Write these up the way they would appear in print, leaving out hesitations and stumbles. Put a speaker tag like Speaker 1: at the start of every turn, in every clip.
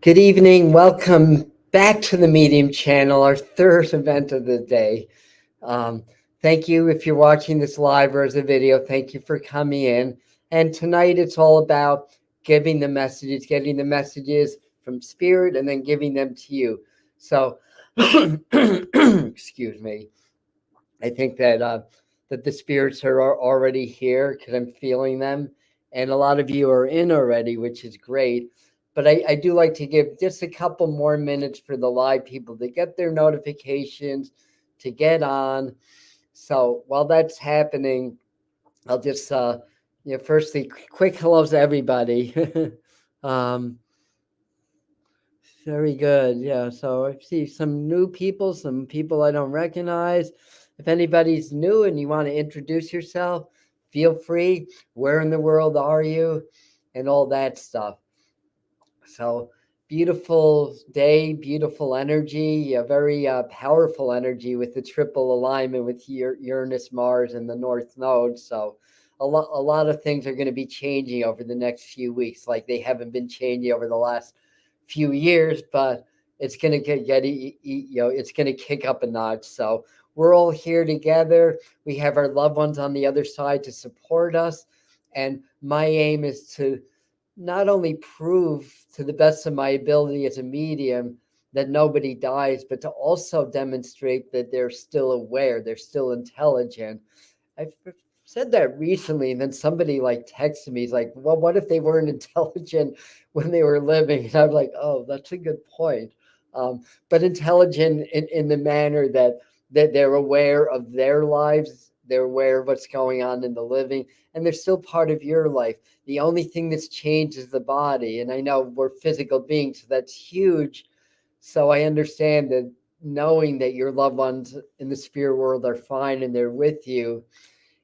Speaker 1: Good evening. Welcome back to the Medium channel, our third event of the day. Um, Thank you if you're watching this live or as a video. Thank you for coming in. And tonight it's all about giving the messages, getting the messages from Spirit and then giving them to you. So, excuse me. I think that the spirits are already here because I'm feeling them, and a lot of you are in already, which is great. But I do like to give just a couple more minutes for the live people to get their notifications, to get on. So while that's happening, I'll just firstly, quick hellos to everybody. um, Very good. Yeah. So I see some new people, some people I don't recognize. If anybody's new and you want to introduce yourself, feel free. Where in the world are you? And all that stuff. So beautiful day, beautiful energy, a very powerful energy with the triple alignment with Uranus, Mars, and the North Node. So a lot of things are going to be changing over the next few weeks, like they haven't been changing over the last few years, but it's going to it's going to kick up a notch. So we're all here together. We have our loved ones on the other side to support us. And my aim is to not only prove to the best of my ability as a medium that nobody dies, but to also demonstrate that they're still aware, they're still intelligent. I've said that recently, and then somebody like texted me, he's like, well, what if they weren't intelligent when they were living? And I'm like, oh, that's a good point. But intelligent in the manner that they're aware of their lives, they're aware of what's going on in the living, and they're still part of your life. The only thing that's changed is the body. And I know we're physical beings, so that's huge. So I understand that knowing that your loved ones in the spirit world are fine and they're with you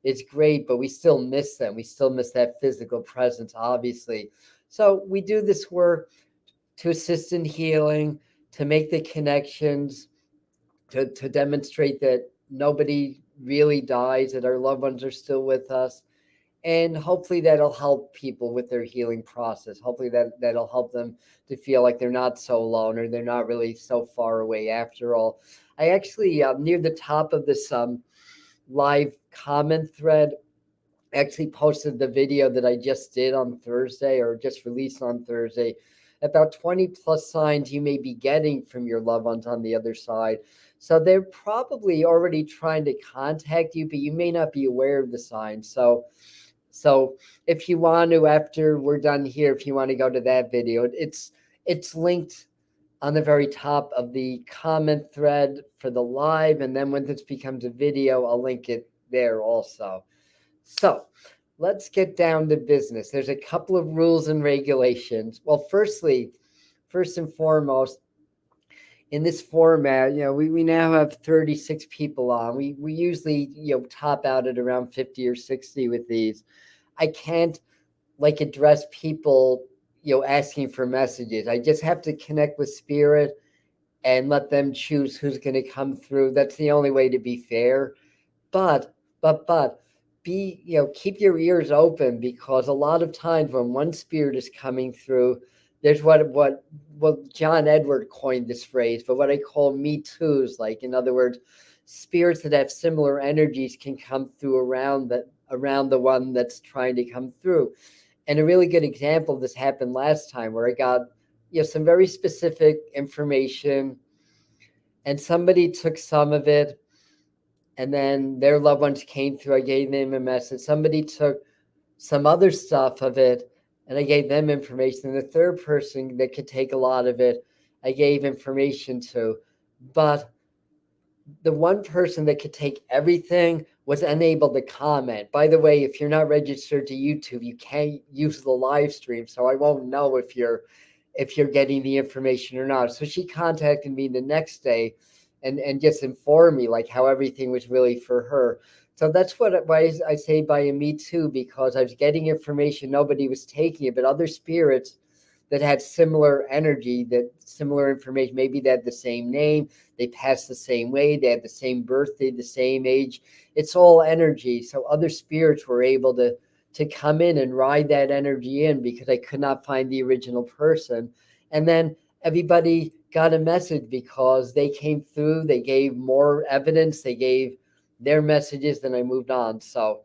Speaker 1: is great, but we still miss them. We still miss that physical presence, obviously. So we do this work to assist in healing, to make the connections, to demonstrate that nobody really dies, that our loved ones are still with us. And hopefully that'll help people with their healing process. Hopefully that'll help them to feel like they're not so alone or they're not really so far away after all. I actually, near the top of this live comment thread, actually posted the video that I just did on Thursday or just released on Thursday about 20 plus signs you may be getting from your loved ones on the other side. So they're probably already trying to contact you, but you may not be aware of the signs. So if you want to, after we're done here, if you want to go to that video, it's linked on the very top of the comment thread for the live. And then when this becomes a video, I'll link it there also. So let's get down to business. There's a couple of rules and regulations. Well, first and foremost, in this format, we now have 36 people on. We usually, top out at around 50 or 60 with these. I can't address people, asking for messages. I just have to connect with spirit and let them choose who's going to come through. That's the only way to be fair. But be, keep your ears open, because a lot of times when one spirit is coming through, there's what John Edward coined this phrase, but what I call me too's. Like, in other words, spirits that have similar energies can come through around the one that's trying to come through. And a really good example of this happened last time, where I got some very specific information, and somebody took some of it, and then their loved ones came through. I gave them a message. Somebody took some other stuff of it, and I gave them information. And the third person that could take a lot of it, I gave information to. But the one person that could take everything was unable to comment. By the way, if you're not registered to YouTube, you can't use the live stream, so I won't know if you're getting the information or not. So she contacted me the next day and just informed me like how everything was really for her. So that's why I say by a me too, because I was getting information, nobody was taking it, but other spirits that had similar energy, that similar information, maybe they had the same name, they passed the same way, they had the same birthday, the same age. It's all energy. So other spirits were able to come in and ride that energy in, because I could not find the original person. And then everybody got a message because they came through, they gave more evidence, they gave their messages, then I moved on. So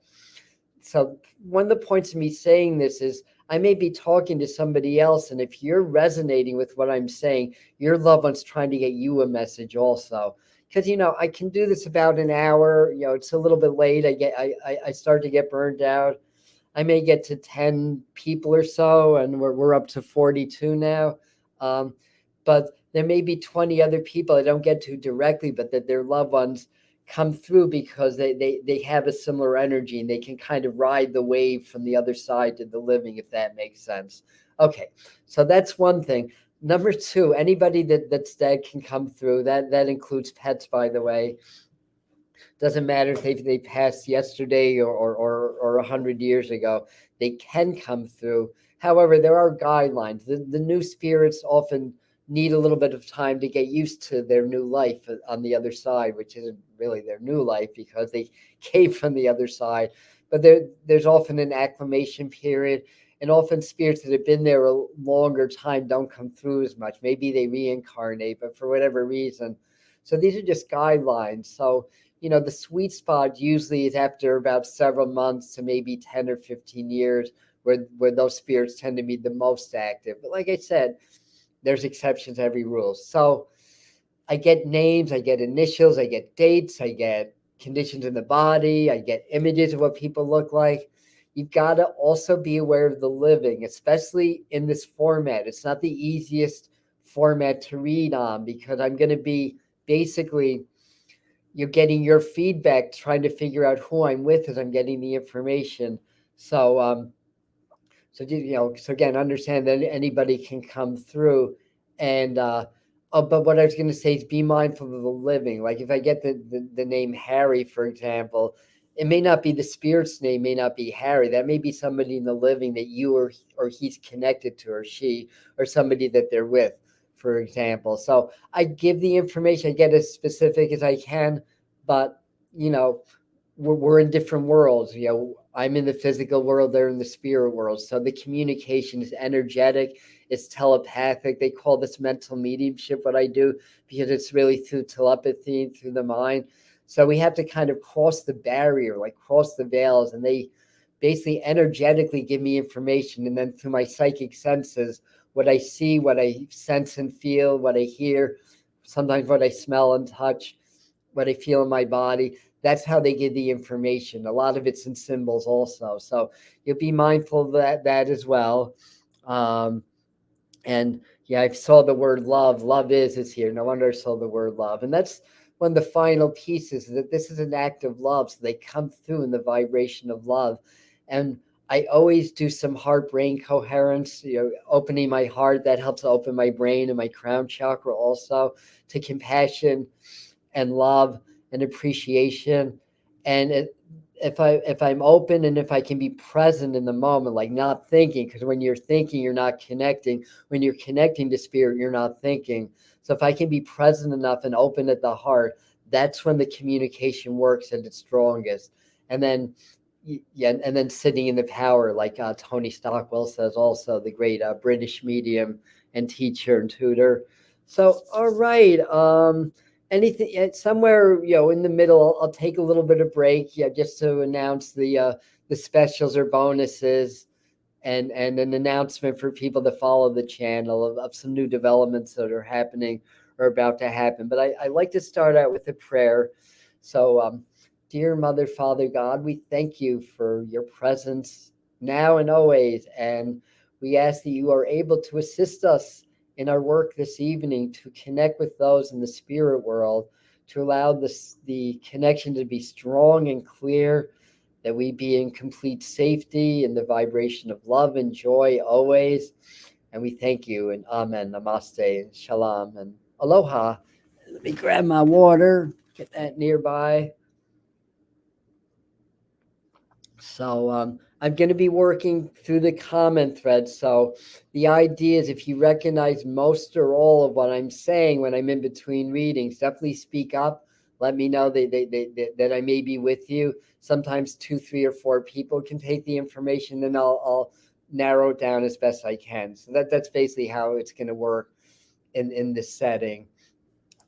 Speaker 1: one of the points of me saying this is I may be talking to somebody else, and if you're resonating with what I'm saying, your loved one's trying to get you a message also. Because I can do this about an hour. It's a little bit late. I start to get burned out. I may get to 10 people or so, and we're up to 42 now. But there may be 20 other people I don't get to directly, but that their loved ones come through because they have a similar energy, and they can kind of ride the wave from the other side to the living, if that makes sense. Okay, so that's one thing. Number two, anybody that's dead can come through. That includes pets, by the way. Doesn't matter if they passed yesterday or 100 years ago. They can come through. However, there are guidelines. The new spirits often need a little bit of time to get used to their new life on the other side, which isn't really their new life because they came from the other side. But there's often an acclimation period, and often spirits that have been there a longer time don't come through as much. Maybe they reincarnate, but for whatever reason. So these are just guidelines. So the sweet spot usually is after about several months to maybe 10 or 15 years where those spirits tend to be the most active. But like I said, there's exceptions to every rule. So I get names, I get initials, I get dates, I get conditions in the body, I get images of what people look like. You've got to also be aware of the living, especially in this format. It's not the easiest format to read on because I'm going to be basically, you're getting your feedback, trying to figure out who I'm with as I'm getting the information. So again, understand that anybody can come through. And but what I was going to say is be mindful of the living. Like if I get the name Harry, for example, it may not be the spirit's name, may not be Harry. That may be somebody in the living that you or he's connected to, or she, or somebody that they're with, for example. So I give the information, I get as specific as I can, but we're in different worlds. I'm in the physical world, they're in the spirit world. So the communication is energetic, it's telepathic. They call this mental mediumship, what I do, because it's really through telepathy, through the mind. So we have to kind of cross the barrier, like cross the veils, and they basically energetically give me information. And then through my psychic senses, what I see, what I sense and feel, what I hear, sometimes what I smell and touch, what I feel in my body, that's how they give the information. A lot of it's in symbols also. So you'll be mindful of that as well. And yeah, I saw the word love. Love is here. No wonder I saw the word love. And that's one of the final pieces, that this is an act of love. So they come through in the vibration of love. And I always do some heart-brain coherence, opening my heart. That helps open my brain and my crown chakra also to compassion and love and appreciation. And if I'm open, and if I can be present in the moment, like not thinking, because when you're thinking, you're not connecting. When you're connecting to spirit, you're not thinking. So if I can be present enough and open at the heart, that's when the communication works at its strongest. And then and then sitting in the power, like Tony Stockwell says, also the great British medium and teacher and tutor. So all right, anything somewhere in the middle, I'll take a little bit of break, just to announce the specials or bonuses, and an announcement for people to follow the channel of some new developments that are happening or about to happen. But I like to start out with a prayer. So dear Mother, Father God, we thank you for your presence now and always, and we ask that you are able to assist us in our work this evening to connect with those in the spirit world, to allow the connection to be strong and clear, that we be in complete safety in the vibration of love and joy always. And we thank you, and amen, namaste, and shalom, and aloha. Let me grab my water, get that nearby. So I'm going to be working through the comment thread. So the idea is, if you recognize most or all of what I'm saying when I'm in between readings, definitely speak up. Let me know that I may be with you. Sometimes 2, 3, or 4 people can take the information. Then I'll narrow it down as best I can. So that's basically how it's going to work in this setting.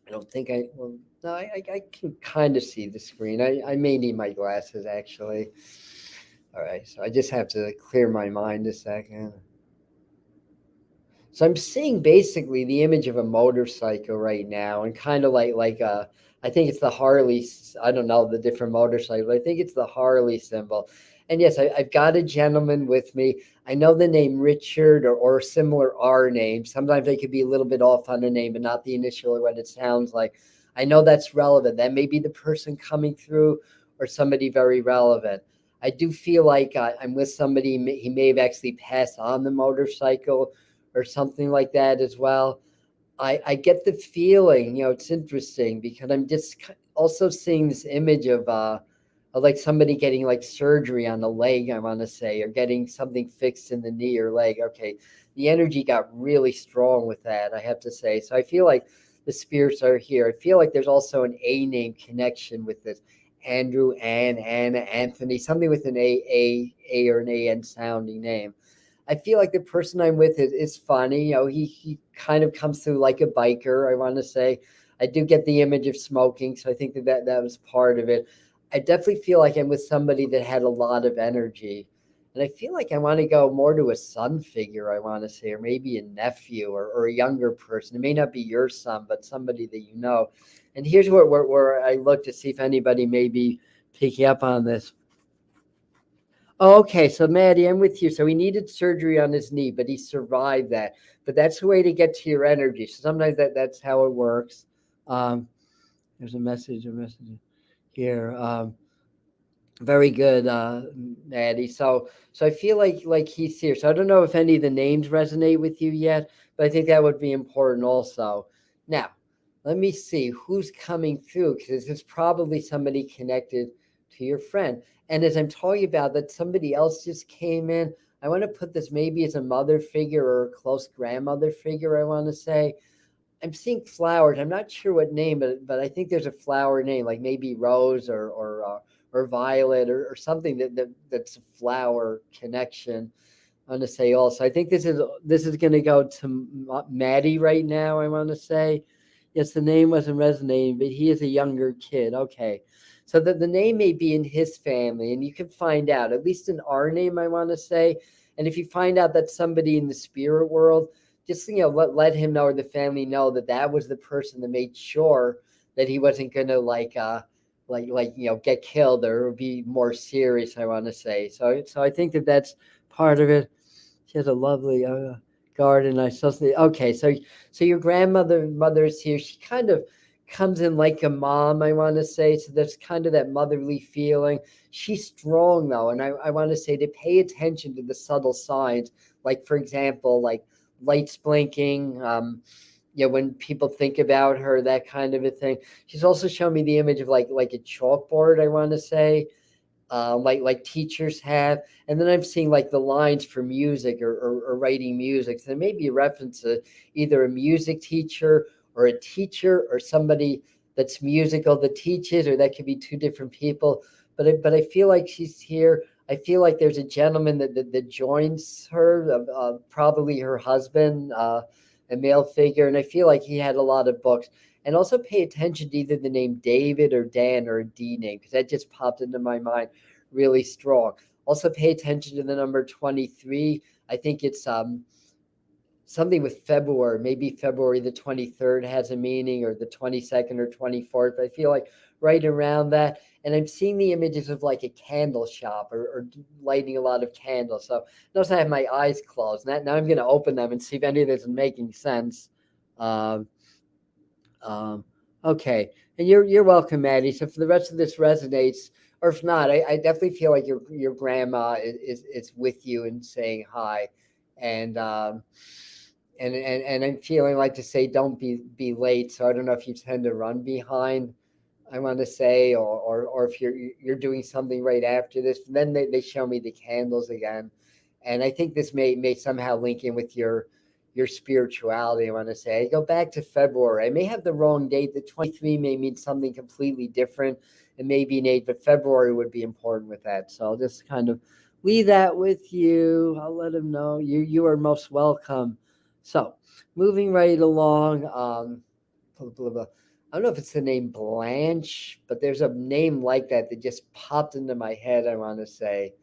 Speaker 1: I don't think I, well, no, I can kind of see the screen. I may need my glasses actually. All right, so I just have to clear my mind a second. So I'm seeing basically the image of a motorcycle right now, and kind of like I think it's the Harley. I don't know the different motorcycles. I think it's the Harley symbol. And yes, I've got a gentleman with me. I know the name Richard or similar R names. Sometimes they could be a little bit off on the name, but not the initial or what it sounds like. I know that's relevant. That may be the person coming through or somebody very relevant. I do feel like I'm with somebody. He may have actually passed on the motorcycle or something like that as well. I get the feeling, it's interesting because I'm just also seeing this image of like somebody getting like surgery on the leg, I want to say, or getting something fixed in the knee or leg. Okay. The energy got really strong with that, I have to say. So I feel like the spirits are here. I feel like there's also an A name connection with this. Andrew, Anna, Anthony, something with an A or an AN sounding name. I feel like the person I'm with is funny. He kind of comes through like a biker, I want to say. I do get the image of smoking, so I think that was part of it. I definitely feel like I'm with somebody that had a lot of energy. And I feel like I want to go more to a son figure, I want to say, or maybe a nephew or a younger person. It may not be your son, but somebody that you know. And here's where I look to see if anybody may be picking up on this. Oh, okay, so Maddie, I'm with you. So he needed surgery on his knee, but he survived that. But that's the way to get to your energy. So sometimes that's how it works. Um, there's a message here. Very good, Maddie. So I feel like he's here. So I don't know if any of the names resonate with you yet, but I think that would be important also. Now, let me see who's coming through because it's probably somebody connected to your friend. And as I'm talking about that, somebody else just came in. I want to put this maybe as a mother figure or a close grandmother figure, I want to say. I'm seeing flowers. I'm not sure what name, but I think there's a flower name, like maybe rose or violet or something that's a flower connection. I'm going to say also. I think this is going to go to Maddie right now. I want to say, yes, the name wasn't resonating, but he is a younger kid. Okay, so the name may be in his family, and you can find out at least in our name. I want to say, and if you find out that somebody in the spirit world, just let him know or the family know that was the person that made sure that he wasn't going to get killed or be more serious, I want to say. So I think that's part of it. She has a lovely garden. I still see. Okay, so your mother is here. She kind of comes in like a mom, I want to say. So there's kind of that motherly feeling. She's strong though, and I want to say to pay attention to the subtle signs, like for example, like lights blinking. When people think about her, that kind of a thing. She's also shown me the image of like a chalkboard, I want to say, like teachers have. And then I'm seeing like the lines for music or writing music. So there may be a reference to either a music teacher or a teacher or somebody that's musical that teaches, or that could be two different people. But I feel like she's here. I feel like there's a gentleman that joins her, probably her husband, a male figure. And I feel like he had a lot of books. And also pay attention to either the name David or Dan or a D name, because that just popped into my mind really strong. Also pay attention to the number 23. I think it's something with February, maybe February the 23rd has a meaning, or the 22nd or 24th. I feel like right around that. And I'm seeing the images of like a candle shop or lighting a lot of candles. So notice I have my eyes closed. Now I'm going to open them and see if any of this is making sense. Um, um, okay, and you're welcome, Maddie. So for the rest of this resonates, or if not, I definitely feel like your grandma is with you and saying hi, and and I'm feeling like to say don't be late. So I don't know if you tend to run behind, I want to say, or if you're doing something right after this. Then they show me the candles again, and I think this may somehow link in with your spirituality. I want to say I go back to February. I may have the wrong date. The 23 may mean something completely different. It may be an 8, but February would be important with that. So I'll just kind of leave that with you. I'll let him know you are most welcome. So, moving right along. Blah, blah, blah. I don't know if it's the name Blanche, but there's a name like that that just popped into my head. I want to say.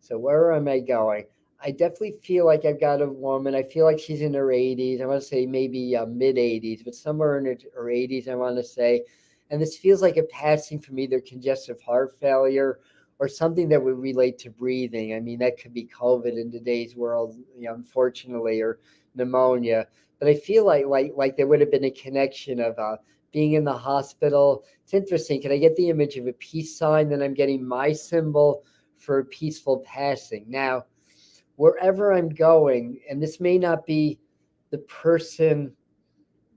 Speaker 1: So where am I going? I definitely feel like I've got a woman. I feel like she's in her 80s. I want to say maybe mid 80s, but somewhere in her 80s, I want to say. And this feels like a passing from either congestive heart failure or something that would relate to breathing. I mean, that could be COVID in today's world, unfortunately, or pneumonia. But I feel like there would have been a connection of being in the hospital. It's interesting. Can I get the image of a peace sign? Then I'm getting my symbol for a peaceful passing. Now, wherever I'm going, and this may not be the person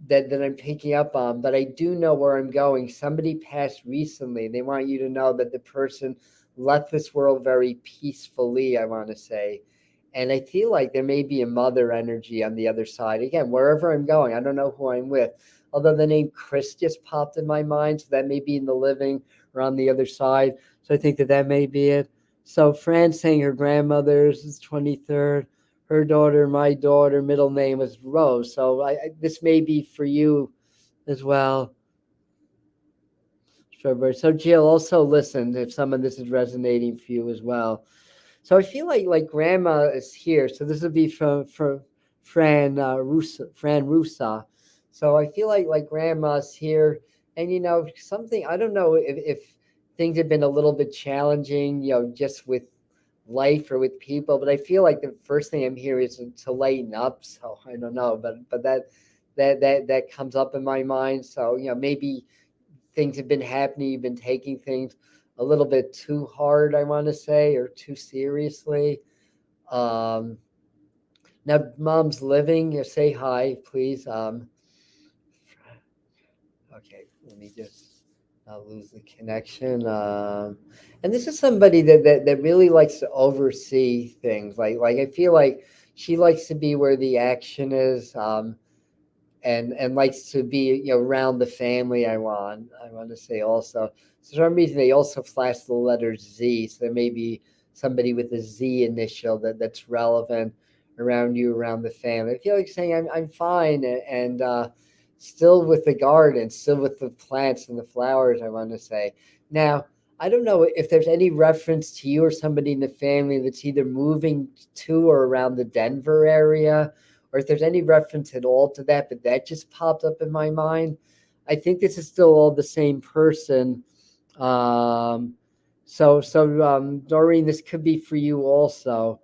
Speaker 1: that I'm picking up on, but I do know where I'm going. Somebody passed recently. They want you to know that the person left this world very peacefully, I want to say. And I feel like there may be a mother energy on the other side. Again, wherever I'm going, I don't know who I'm with. Although the name Chris just popped in my mind, so that may be in the living or on the other side. So I think that may be it. So Fran saying her grandmother's is 23rd, her daughter, my daughter, middle name was Rose. So this may be for you as well. So Jill, also listen if some of this is resonating for you as well. So I feel like grandma is here. So this would be from Fran Rusa. So I feel like grandma's here, and something I don't know if things have been a little bit challenging, just with life or with people, but I feel like the first thing I'm hearing is to lighten up. So I don't know, but that comes up in my mind. So maybe things have been happening, you've been taking things a little bit too hard, I want to say, or too seriously. Um, Now, mom's living. Say hi, please. Okay, let me just not lose the connection. And this is somebody that really likes to oversee things. Like I feel like she likes to be where the action is. And likes to be around the family. I want to say also, for some reason they also flash the letter Z, so there may be somebody with a Z initial that's relevant around you, around the family. I feel like saying I'm fine, and still with the garden, still with the plants and the flowers. I want to say now. I don't know if there's any reference to you or somebody in the family that's either moving to or around the Denver area, or if there's any reference at all to that, but that just popped up in my mind. I think this is still all the same person. Um, so Doreen, this could be for you also.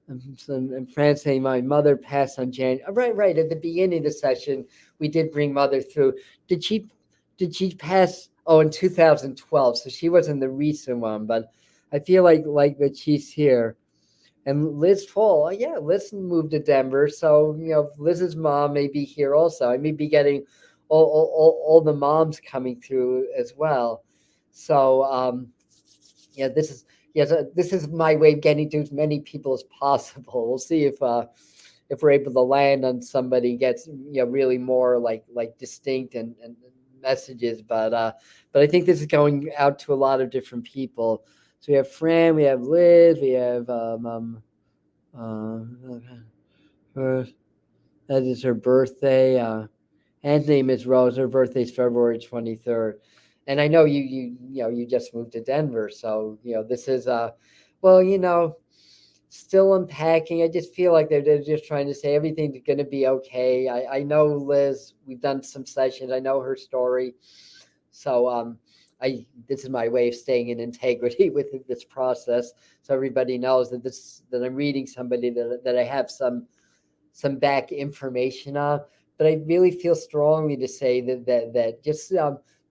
Speaker 1: And France saying my mother passed on January. Right at the beginning of the session, we did bring mother through. Did she did she pass? Oh, in 2012. So she wasn't the recent one, but I feel like that she's here. And Liz Fall, yeah, Liz moved to Denver. So, Liz's mom may be here also. I may be getting all the moms coming through as well. So, yeah, this is my way of getting to as many people as possible. We'll see if we're able to land on somebody gets really more like distinct and messages. But I think this is going out to a lot of different people. So we have Fran, we have Liz, we have her, that is her birthday. Anne's name is Rose. Her birthday's February 23rd. And I know you just moved to Denver, so this is well, still unpacking. I just feel like they're just trying to say everything's going to be okay. I know Liz. We've done some sessions. I know her story. So this is my way of staying in integrity with this process, so everybody knows that I'm reading somebody that I have some back information on. But I really feel strongly to say that just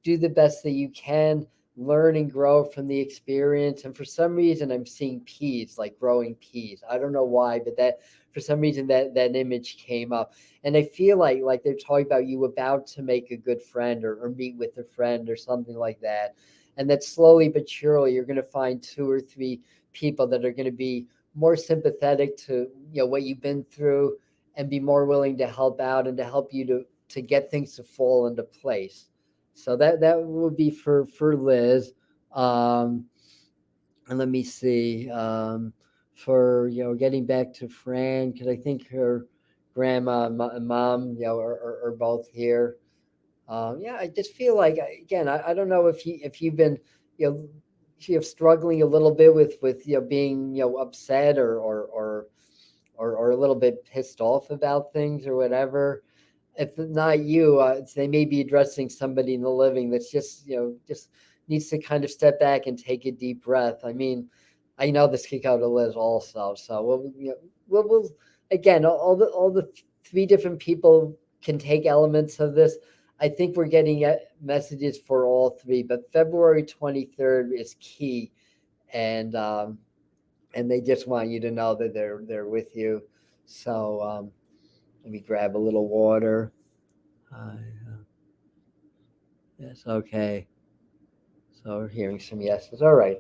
Speaker 1: do the best that you can, learn and grow from the experience. And for some reason, I'm seeing peas, like growing peas. I don't know why, but that for some reason that image came up. And I feel like they're talking about you about to make a good friend, or meet with a friend or something like that. And that slowly but surely you're going to find two or three people that are going to be more sympathetic to what you've been through, and be more willing to help out and to help you to get things to fall into place. So that would be for Liz. And let me see. for getting back to Fran, because I think her grandma and mom are both here. Yeah, I just feel like, again, I don't know if you've been you know struggling a little bit with being upset or a little bit pissed off about things or whatever. If not you, they may be addressing somebody in the living that's just needs to kind of step back and take a deep breath. I mean, I know this could go to Liz also, so we'll again, all the three different people can take elements of this. I think we're getting messages for all three, but February 23rd is key, and they just want you to know that they're with you. So let me grab a little water. Yes, okay. So we're hearing some yeses. All right.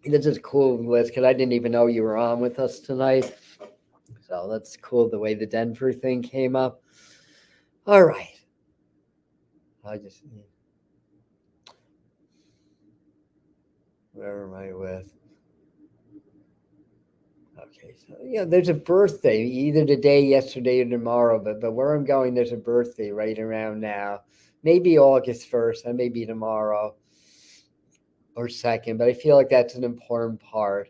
Speaker 1: This is cool, Liz, because I didn't even know you were on with us tonight. So that's cool the way the Denver thing came up. All right. I just, where am I with? Okay, so there's a birthday either today, yesterday, or tomorrow. But where I'm going, there's a birthday right around now. Maybe August 1st, and maybe tomorrow or 2nd. But I feel like that's an important part.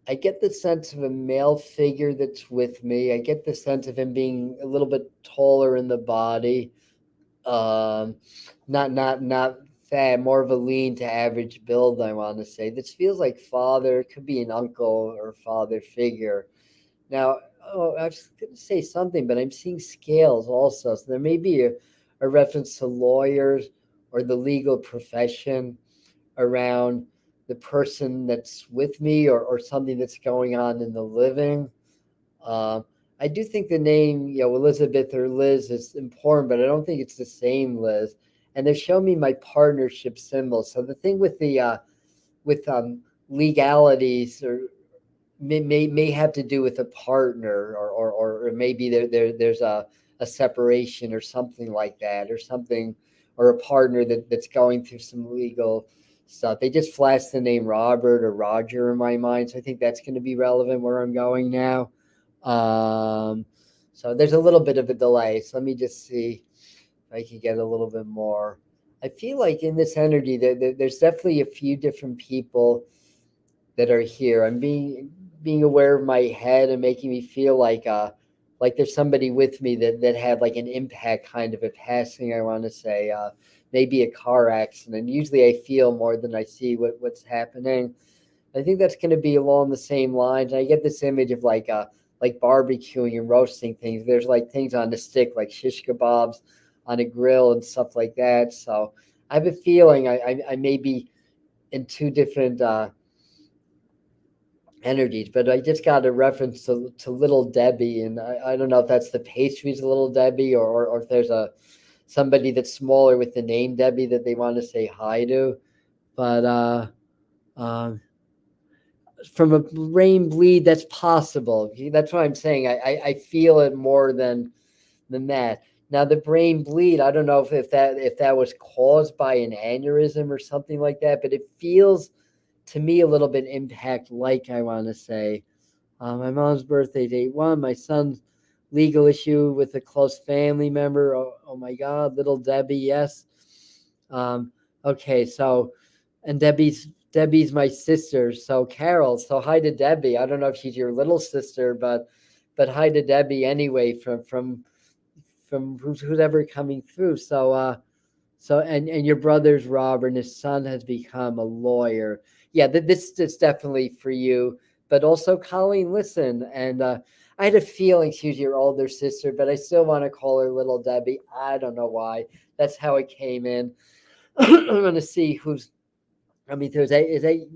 Speaker 1: I get the sense of a male figure that's with me. I get the sense of him being a little bit taller in the body. Not fat, more of a lean to average build, I want to say. This feels like father. It could be an uncle or father figure. Now, I was going to say something, but I'm seeing scales also. So there may be a reference to lawyers or the legal profession around the person that's with me, or something that's going on in the living. Uh, I do think the name, Elizabeth or Liz is important, but I don't think it's the same Liz. And they've shown me my partnership symbol. So the thing with the with legalities or may have to do with a partner, or maybe there's a separation or something like that, or something, or a partner that's going through some legal stuff. They just flashed the name Robert or Roger in my mind, so I think that's going to be relevant where I'm going now. So there's a little bit of a delay, so let me just see if I can get a little bit more. I feel like in this energy there's definitely a few different people that are here. I'm being aware of my head and making me feel like there's somebody with me that had like an impact, kind of a passing, I want to say, maybe a car accident. Usually I feel more than I see what's happening. I think that's going to be along the same lines. I get this image of like barbecuing and roasting things. There's like things on the stick, like shish kebabs on a grill and stuff like that. So I have a feeling I may be in two different energies, but I just got a reference to Little Debbie, and I don't know if that's the pastries Little Debbie, or if there's somebody that's smaller with the name Debbie that they want to say hi to. But um, from a brain bleed, that's possible. That's what I'm saying. I feel it more than that. Now the brain bleed, I don't know if that was caused by an aneurysm or something like that, but it feels to me a little bit impact like, I want to say. My mom's birthday date 1, my son's legal issue with a close family member. Oh my God, little Debbie, yes. Okay, so, and Debbie's my sister. So Carol, so hi to Debbie. I don't know if she's your little sister, but hi to Debbie anyway from who's ever coming through. So and your brother's Robert, and his son has become a lawyer. Yeah, this is definitely for you. But also, Colleen, listen, and I had a feeling she was your older sister, but I still want to call her Little Debbie. I don't know why. That's how it came in. I'm going to see who's. I mean,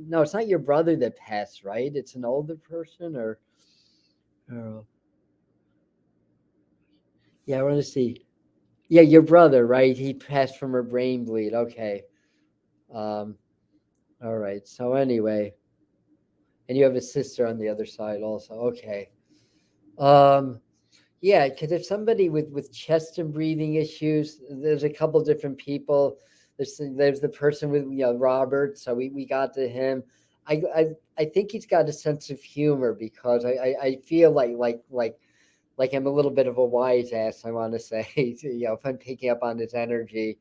Speaker 1: no, it's not your brother that passed, right? It's an older person, or yeah, I want to see. Yeah, your brother, right? He passed from a brain bleed. Okay. Um, all right. So anyway, and you have a sister on the other side also. Okay. Um, yeah, because if somebody with chest and breathing issues, there's a couple different people there's the person with Robert. So we got to him. I think he's got a sense of humor because I feel like I'm a little bit of a wise ass. I want to say, if I'm picking up on his energy,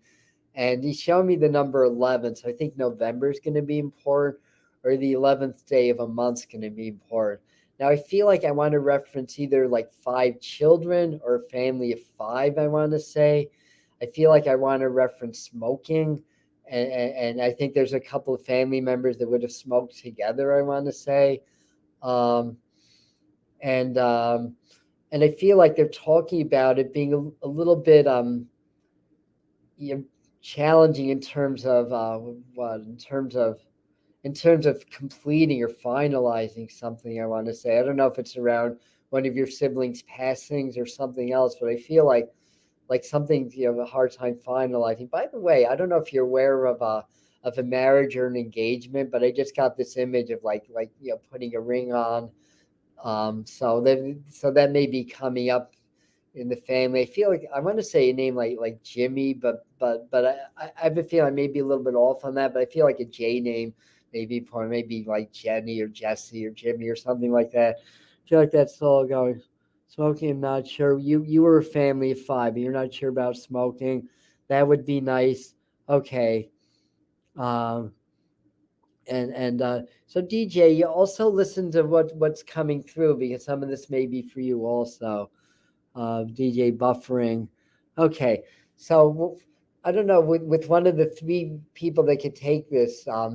Speaker 1: and he showed me the number 11. So I think November is going to be important, or the 11th day of a month is going to be important. Now I feel like I want to reference either like 5 children or a family of 5. I want to say, I feel like I want to reference smoking, and I think there's a couple of family members that would have smoked together. I want to say, um, and um, and I feel like they're talking about it being a little bit you know, challenging in terms of what in terms of completing or finalizing something. I want to say, I don't know if it's around one of your siblings' passings or something else, but I feel like something you have a hard time finalizing. By the way, I don't know if you're aware of a marriage or an engagement, but I just got this image of like putting a ring on. So that may be coming up in the family. I feel like I want to say a name like Jimmy, but I have a feeling I may be a little bit off on that. But I feel like a J name, maybe like Jenny or Jesse or Jimmy or something like that. I feel like that's all going. Smoking, I'm not sure. You were a family of 5, but you're not sure about smoking. That would be nice. Okay. Um, and so DJ, you also listen to what's coming through because some of this may be for you also. DJ buffering. Okay, so I don't know with one of the 3 people that could take this. I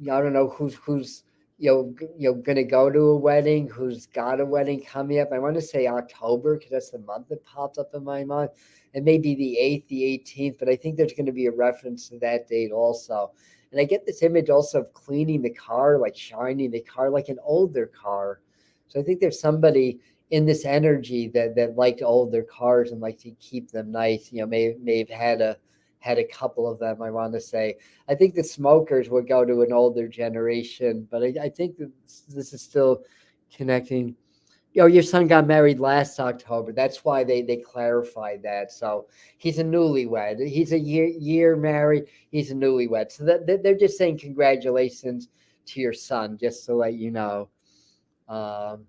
Speaker 1: don't know who's going to go to a wedding, who's got a wedding coming up. I want to say October because that's the month that popped up in my mind, and maybe the 8th, the 18th. But I think there's going to be a reference to that date also. And I get this image also of cleaning the car, like shining the car, like an older car. So I think there's somebody in this energy that liked older cars and like to keep them nice. May have had a couple of them. I want to say. I think the smokers would go to an older generation, but I think that this is still connecting. Your son got married last October. That's why they clarified that. So he's a newlywed. He's a year married. He's a newlywed. So they're just saying congratulations to your son, just to let you know. Um,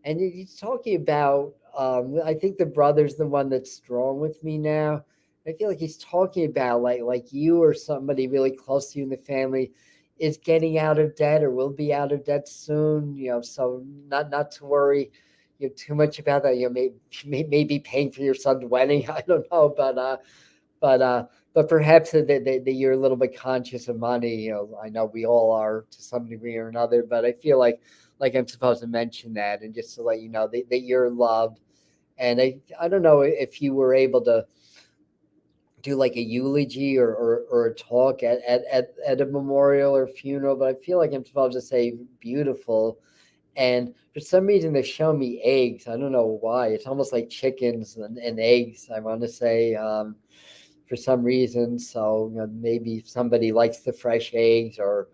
Speaker 1: and he's talking about, I think the brother's the one that's strong with me now. I feel like he's talking about like you or somebody really close to you in the family is getting out of debt or will be out of debt soon. So not to worry too much about that. Maybe paying for your son's wedding. I don't know, but but perhaps that you're a little bit conscious of money. I know we all are to some degree or another, but I feel like I'm supposed to mention that and just to let you know that you're loved. And I don't know if you were able to do like a eulogy or a talk at a memorial or funeral, but I feel like I'm supposed to say beautiful. And for some reason, they show me eggs. I don't know why. It's almost like chickens and eggs, I want to say, for some reason. So, maybe somebody likes the fresh eggs or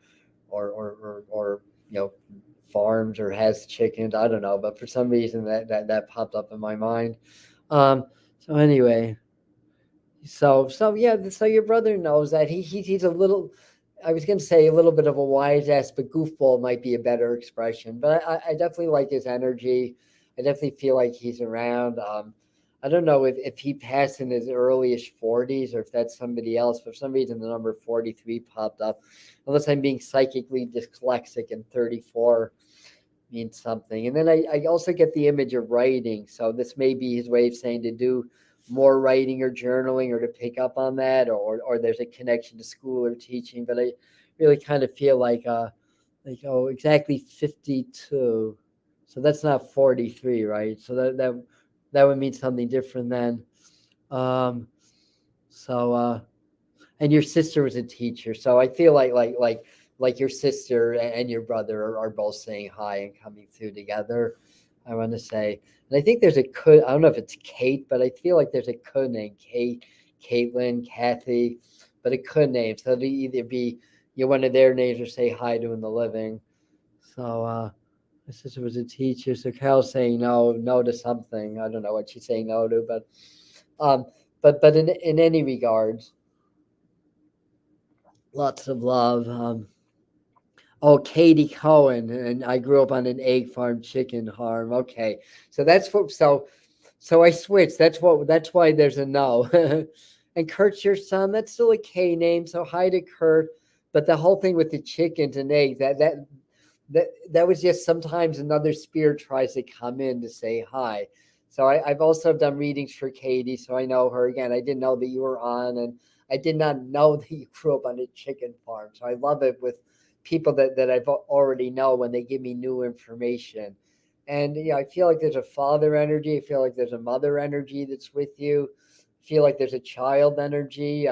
Speaker 1: farms or has chickens. I don't know. But for some reason, that popped up in my mind. Um, so anyway, so yeah, so your brother knows that he's a little. I was going to say a little bit of a wise ass, but goofball might be a better expression. But I definitely like his energy. I definitely feel like he's around. I don't know if he passed in his earlyish 40s or if that's somebody else. For some reason, the number 43 popped up. Unless I'm being psychically dyslexic and 34 means something. And then I also get the image of writing. So this may be his way of saying to do more writing or journaling or to pick up on that, or there's a connection to school or teaching. But I really kind of feel like exactly 52. So that's not 43, right? So that would mean something different then. Um, so and your sister was a teacher, so I feel like your sister and your brother are both saying hi and coming through together. I want to say, and I think there's a could. I don't know if it's Kate, but I feel like there's a could name Kate, Caitlin, Kathy, but it could name. So it'd either be one of their names or say hi to in the living. So my sister was a teacher, so Carol's saying no to something. I don't know what she's saying no to, um, but in any regards, lots of love. Oh, Katie Cohen, and I grew up on an egg farm, chicken farm. Okay, so that's what. So I switched. That's what. That's why there's a no. And Kurt's your son. That's still a K name. So hi to Kurt. But the whole thing with the chickens and eggs, that was just sometimes another spirit tries to come in to say hi. So I've also done readings for Katie, so I know her again. I didn't know that you were on, and I did not know that you grew up on a chicken farm. So I love it with people that I've already know when they give me new information. And I feel like there's a father energy. I feel like there's a mother energy that's with you. I feel like there's a child energy.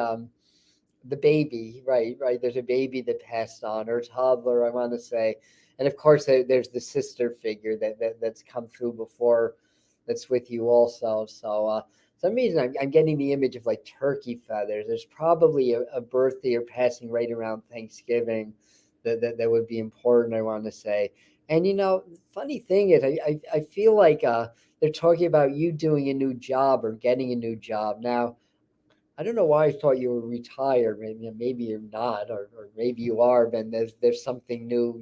Speaker 1: The baby, right. There's a baby that passed on, or a toddler, I want to say, and of course there's the sister figure that's come through before, that's with you also. So some reason I'm getting the image of like turkey feathers. There's probably a birthday or passing right around Thanksgiving that would be important, I want to say. And funny thing is, I feel like they're talking about you doing a new job or getting a new job now. I don't know why I thought you were retired. Maybe you're not, or maybe you are. But there's something new,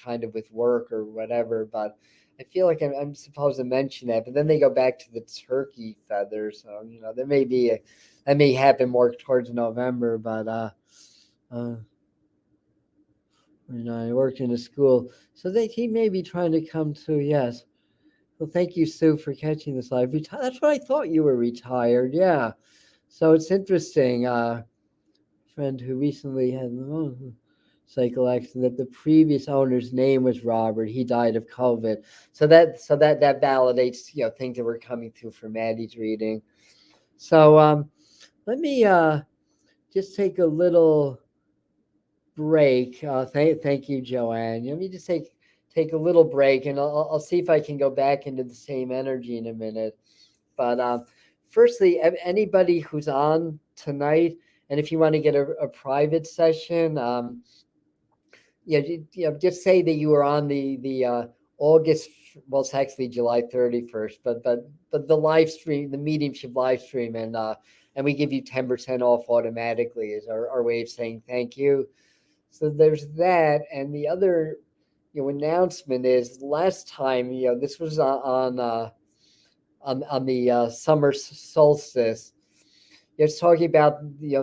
Speaker 1: kind of with work or whatever. But I feel like I'm supposed to mention that. But then they go back to the turkey feathers. So there may be that may happen more towards November. But I worked in a school, so he may be trying to come to. Yes. Well, thank you, Sue, for catching this live. That's what I thought you were retired. Yeah. So it's interesting. Friend who recently had a cycle accident. The previous owner's name was Robert. He died of COVID. So that validates things that were coming through for Maddie's reading. So let me just take a little break. Thank you, Joanne. Let me just take a little break, and I'll see if I can go back into the same energy in a minute. But firstly, anybody who's on tonight, and if you want to get a private session, just say that you were on the August. Well, it's actually July 31st, but the live stream, the mediumship live stream, and we give you 10% off automatically is our way of saying thank you. So there's that, and the other announcement is last time this was on the summer solstice. It's talking about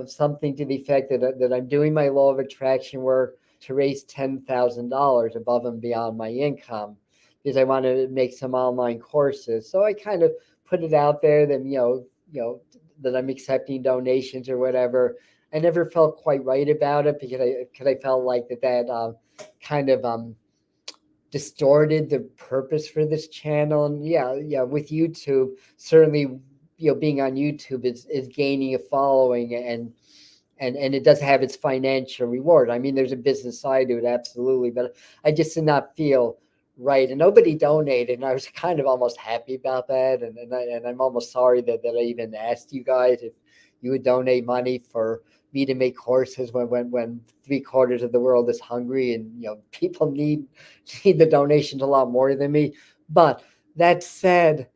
Speaker 1: something to the effect that I'm doing my law of attraction work to raise $10,000 above and beyond my income, because I want to make some online courses. So I kind of put it out there that that I'm accepting donations or whatever. I never felt quite right about it because I felt like that kind of distorted the purpose for this channel. And yeah, with YouTube, certainly, being on YouTube is gaining a following, and it does have its financial reward. I mean, there's a business side to it, absolutely, but I just did not feel right, and nobody donated, and I was kind of almost happy about that, and I'm almost sorry that I even asked you guys if you would donate money for me to make courses when 3/4 of the world is hungry, and people need the donations a lot more than me. But that said,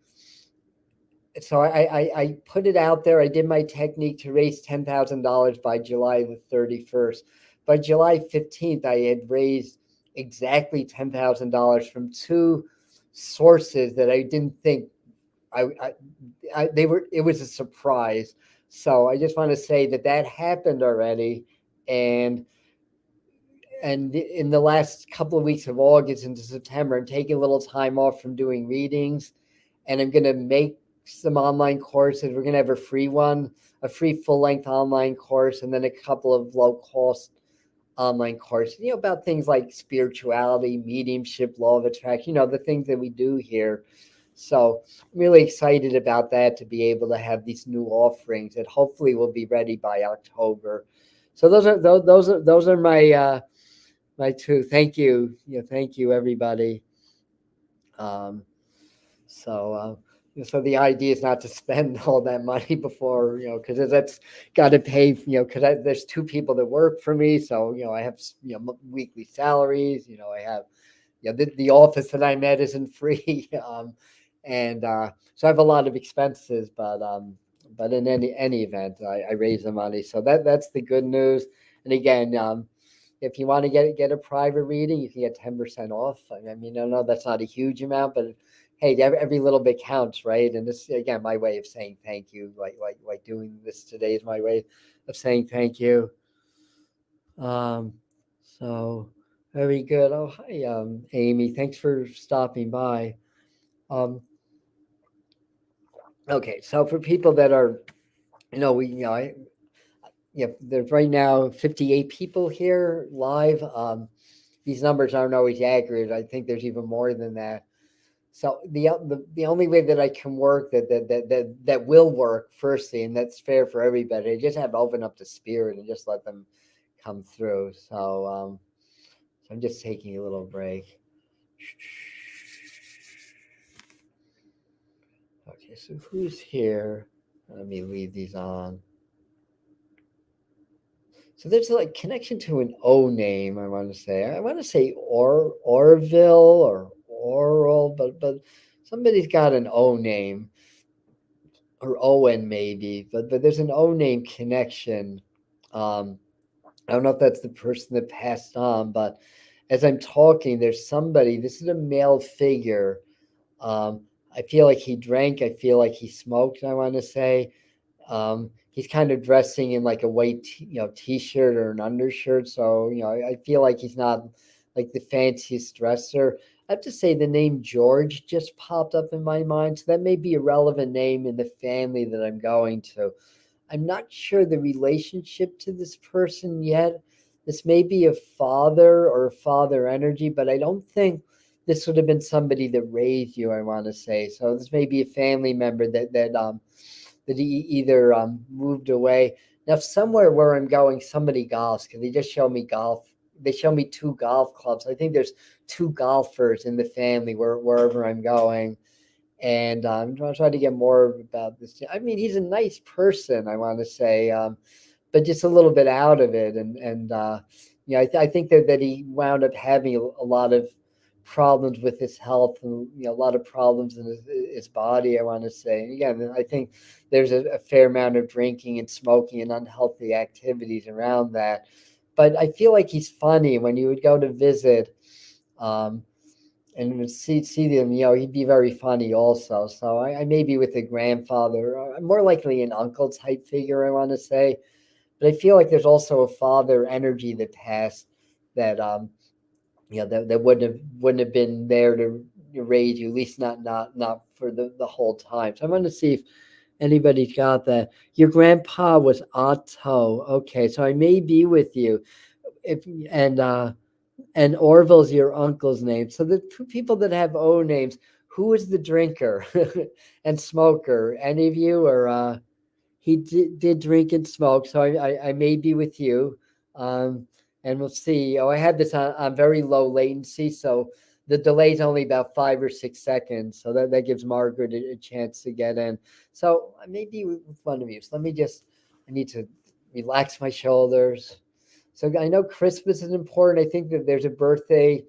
Speaker 1: so I put it out there. I did my technique to raise $10,000 by July the 31st. By July 15th, I had raised exactly $10,000 from two sources that I didn't think they were. It was a surprise. So I just want to say that happened already, and in the last couple of weeks of August into September, I'm taking a little time off from doing readings, and I'm going to make some online courses. We're going to have a free one, a free full-length online course, and then a couple of low-cost online courses, about things like spirituality, mediumship, law of attraction, the things that we do here. So I'm really excited about that, to be able to have these new offerings that hopefully will be ready by October. So those are my two. Thank you. Thank you, everybody. So the idea is not to spend all that money before, because that's got to pay, because there's two people that work for me. So, I have, weekly salaries, I have, the office that I'm at isn't free. And so I have a lot of expenses, but But in any event, I raise the money. So that's the good news. And again, if you want to get a private reading, you can get 10% off. I mean, I know that's not a huge amount, but hey, every little bit counts, right? And this again, my way of saying thank you, like doing this today is my way of saying thank you. Um, so very good. Oh, hi, Amy. Thanks for stopping by. Um, okay, so for people that are, there's right now 58 people here live. These numbers aren't always accurate. I think there's even more than that. So the only way that I can work that will work firstly, and that's fair for everybody, I just have to open up the spirit and just let them come through. So I'm just taking a little break. Okay, so who's here? Let me leave these on. So there's like connection to an O name. I want to say. I want to say Orville or Oral, but somebody's got an O name or Owen maybe. But there's an O name connection. Um, I don't know if that's the person that passed on, but as I'm talking, there's somebody. This is a male figure. Um, I feel like he drank. I feel like he smoked. I want to say. He's kind of dressing in like a white, t-shirt or an undershirt. So, I feel like he's not like the fanciest dresser. I have to say the name George just popped up in my mind. So that may be a relevant name in the family that I'm going to. I'm not sure the relationship to this person yet. This may be a father or a father energy, but I don't think this would have been somebody that raised you, I want to say. So this may be a family member that he either moved away. Now, somewhere where I'm going, somebody golfs because they just show me golf. They show me two golf clubs. I think there's two golfers in the family wherever I'm going. And I'm trying to get more about this. I mean, he's a nice person, I want to say, but just a little bit out of it. I think that he wound up having a lot of problems with his health and a lot of problems in his body, I want to say. And again, I think there's a fair amount of drinking and smoking and unhealthy activities around that. But I feel like he's funny when you would go to visit. And would see them, he'd be very funny also. So I may be with a grandfather, more likely an uncle type figure, I want to say. But I feel like there's also a father energy that passed that that wouldn't have been there to raise you, at least not for the whole time. So I'm going to see if anybody's got that. Your grandpa was Otto. Okay, so I may be with you. If and Orville's your uncle's name. So the two people that have O names, who is the drinker and smoker? Any of you? Or he did drink and smoke, so I may be with you. And we'll see. Oh, I had this on very low latency, so the delay is only about 5 or 6 seconds. So that gives Margaret a chance to get in. So I may be with one of you. So I need to relax my shoulders. So I know Christmas is important. I think that there's a birthday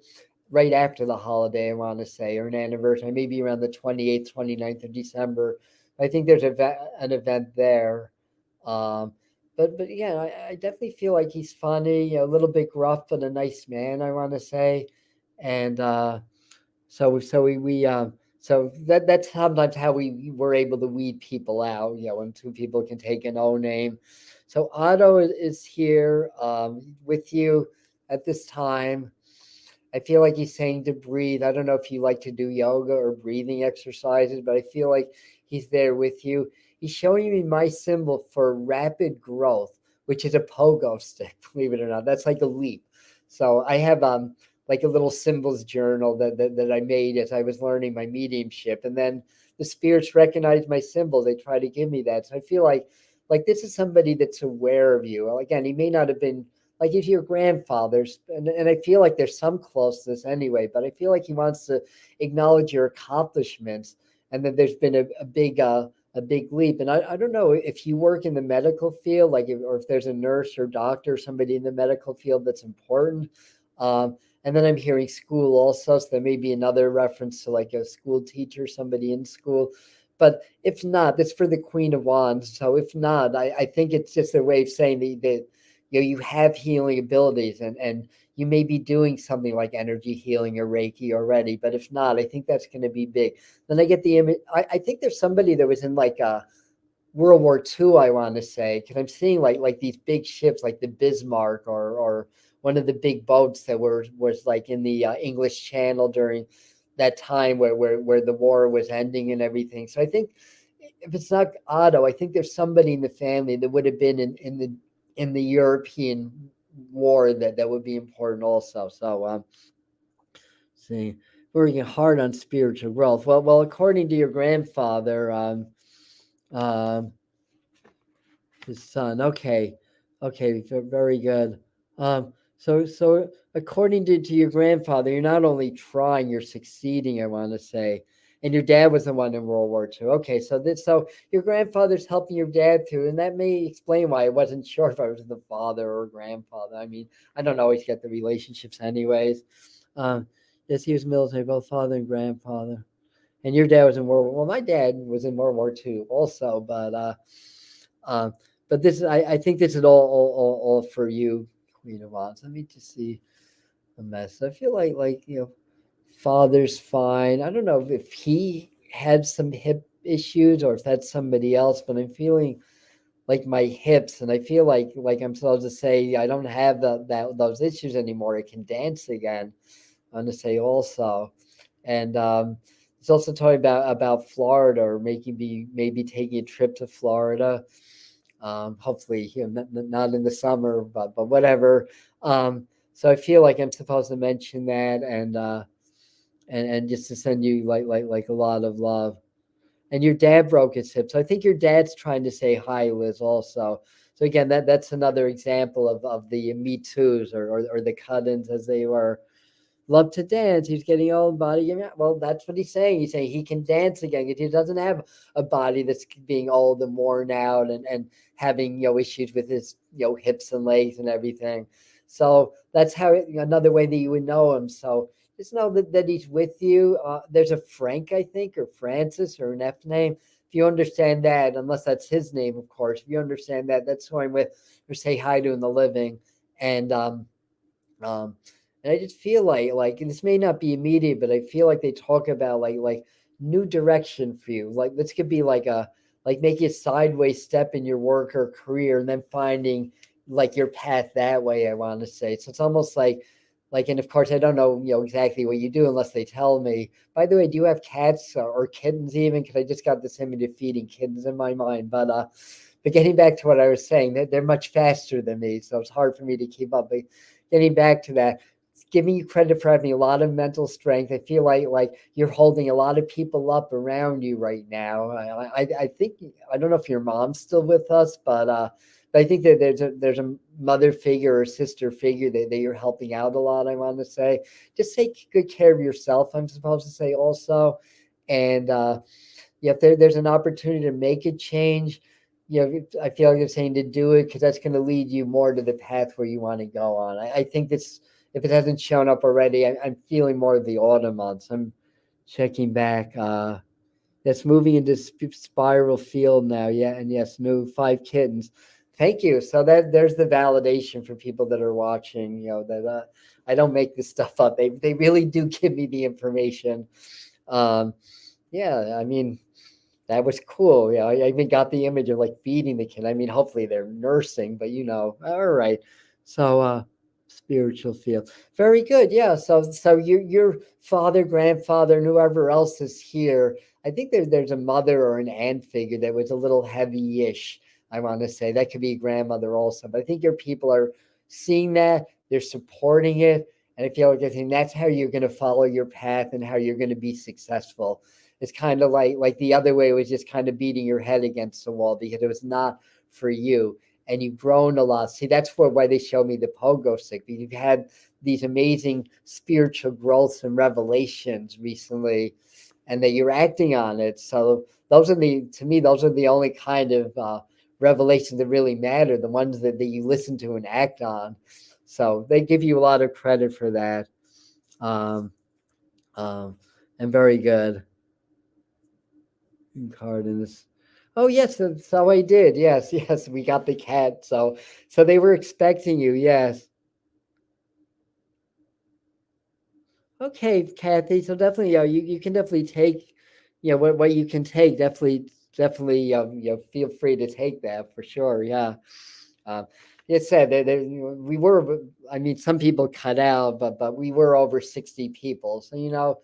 Speaker 1: right after the holiday, I want to say, or an anniversary, maybe around the 28th, 29th of December. I think there's an event there. Um, but yeah, I definitely feel like he's funny, a little bit gruff, but a nice man, I want to say. And so that's sometimes how we were able to weed people out, when two people can take an O name. So Otto is here with you at this time. I feel like he's saying to breathe. I don't know if you like to do yoga or breathing exercises, but I feel like he's there with you. He's showing me my symbol for rapid growth, which is a pogo stick, believe it or not. That's like a leap. So I have like a little symbols journal that I made as I was learning my mediumship. And then the spirits recognize my symbol. They try to give me that. So I feel like this is somebody that's aware of you. Well, again, he may not have been like if your grandfather's, and I feel like there's some closeness anyway, but I feel like he wants to acknowledge your accomplishments and that there's been a big leap. And I don't know if you work in the medical field, or if there's a nurse or doctor, somebody in the medical field that's important. And then I'm hearing school also, so there may be another reference to like a school teacher, somebody in school. But if not, that's for the Queen of Wands. So if not, I think it's just a way of saying that you have healing abilities, and you may be doing something like energy healing or Reiki already. But if not, I think that's going to be big. Then I get the image. I think there's somebody that was in like World War II, I want to say, because I'm seeing like these big ships like the Bismarck, or one of the big boats that was like in the English Channel during that time where the war was ending and everything. So I think if it's not Otto, I think there's somebody in the family that would have been in the European war that would be important also. So see, working hard on spiritual growth. Well, according to your grandfather, um, his son. Okay, okay, very good. So according to your grandfather, you're not only trying, you're succeeding. I want to say, and your dad was the one in World War II. Okay, so your grandfather's helping your dad too, and that may explain why I wasn't sure if I was the father or grandfather. I mean, I don't always get the relationships, anyways. Um, yes, he was military, both father and grandfather. And your dad was in World War. Well, my dad was in World War II also, uh, but this I think this is all for you, Queen of Wands. Let me just see a mess. I feel like father's fine. I don't know if he had some hip issues or if that's somebody else, but I'm feeling like my hips, and I feel like I'm supposed to say I don't have those issues anymore. I can dance again. I'm going to say also, and it's also talking about Florida, or maybe taking a trip to Florida. Hopefully, not in the summer, but whatever. So I feel like I'm supposed to mention that, and just to send you like a lot of love. And your dad broke his hip, so I think your dad's trying to say hi, Liz. Also, so again, that's another example of the Me Too's, or the cut-ins as they were. Love to dance. He's getting old body. Well, that's what he's saying. He's saying he can dance again. He doesn't have a body that's being old and worn out, and having issues with his hips and legs and everything. So that's how another way that you would know him. So just know that he's with you. There's a Frank, I think, or Francis, or an F name. If you understand that, unless that's his name, of course. If you understand that, that's who I'm with. Or say hi to in the living, and um, and I just feel like and this may not be immediate, but I feel like they talk about like new direction for you. Like this could be like making a sideways step in your work or career, and then finding like your path that way. I want to say so. It's almost like, and of course I don't know exactly what you do unless they tell me. By the way, do you have cats or kittens even? Because I just got this image of feeding kittens in my mind, but getting back to what I was saying, they're much faster than me, so it's hard for me to keep up. But getting back to that, giving you credit for having a lot of mental strength. I feel like you're holding a lot of people up around you right now. I think I don't know if your mom's still with us, but I think that there's a mother figure or sister figure that you're helping out a lot. I want to say, just take good care of yourself. I'm supposed to say also, and yeah, if there's an opportunity to make a change, I feel like you're saying to do it because that's going to lead you more to the path where you want to go on. I think this, if it hasn't shown up already, I'm feeling more of the autumn months. I'm checking back. That's moving into spiral field now. Yeah, and yes, new 5 kittens. Thank you. So there's the validation for people that are watching. That I don't make this stuff up. They really do give me the information. Um, yeah, I mean, that was cool. Yeah, I even got the image of like feeding the kid. I mean, hopefully they're nursing, but all right. So spiritual field. Very good. Yeah. So your father, grandfather, and whoever else is here. I think there's a mother or an aunt figure that was a little heavy-ish. I want to say that could be a grandmother also. But I think your people are seeing that, they're supporting it. And I feel like I think that's how you're going to follow your path and how you're going to be successful. It's kind of like the other way was just kind of beating your head against the wall because it was not for you, and you've grown a lot. See, that's why they show me the pogo stick, because you've had these amazing spiritual growths and revelations recently, and that you're acting on it. So to me, those are the only kind of revelations that really matter, the ones that you listen to and act on. So they give you a lot of credit for that. Um, um, and very good. card in this. Oh yes, so I did. Yes, yes, we got the cat. So they were expecting you. Yes. Okay, Kathy. So definitely, you can definitely take, what you can take. Definitely, feel free to take that for sure. Yeah. Um, it said that we were. I mean, some people cut out, but we were over 60 people. So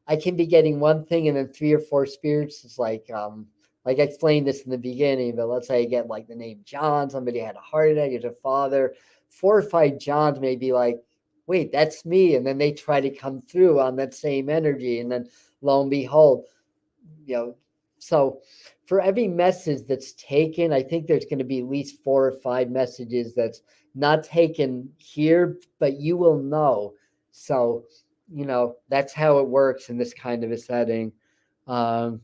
Speaker 1: I can be getting one thing and then three or four spirits. It's like I explained this in the beginning, but let's say I get like the name John, somebody had a heart attack, it's a father. 4 or 5 Johns may be like, wait, that's me. And then they try to come through on that same energy. And then lo and behold, you know, so for every message that's taken, I think there's going to be at least 4 or 5 messages that's not taken here, but you will know. So, that's how it works in this kind of a setting. Um,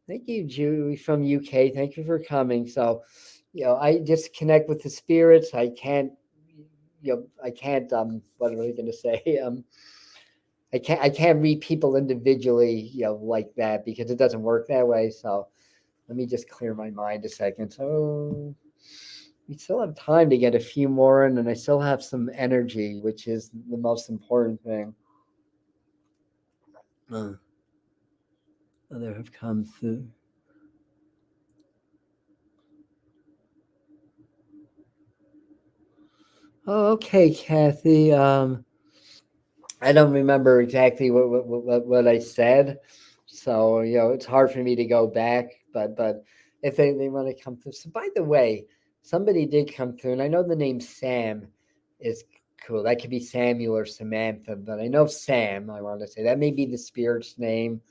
Speaker 1: Thank you, Julie from UK. Thank you for coming. So, I just connect with the spirits. I can't, what am I going to say? I can't read people individually, like that because it doesn't work that way. So let me just clear my mind a second. So we still have time to get a few more in, and I still have some energy, which is the most important thing. Other have come through. Oh, okay, Kathy. I don't remember exactly what I said, so it's hard for me to go back. But if they want to come through, so by the way, somebody did come through, and I know the name Sam is cool. That could be Samuel or Samantha, but I know Sam. I want to say that may be the spirit's name.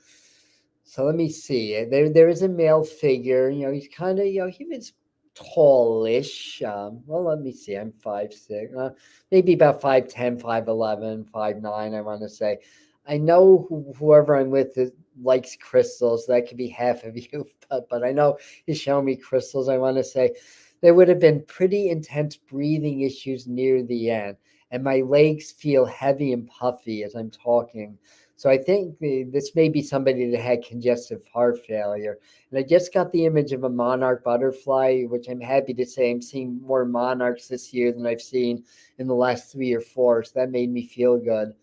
Speaker 1: So let me see. There is a male figure. He's kind of he was tallish. Well, let me see. I'm 5'6", maybe about 5'10", 5'11", 5'9". I want to say. I know whoever I'm with likes crystals. That could be half of you, but I know he's showing me crystals. I want to say there would have been pretty intense breathing issues near the end, and my legs feel heavy and puffy as I'm talking. So I think this may be somebody that had congestive heart failure. And I just got the image of a monarch butterfly, which I'm happy to say I'm seeing more monarchs this year than I've seen in the last 3 or 4. So that made me feel good.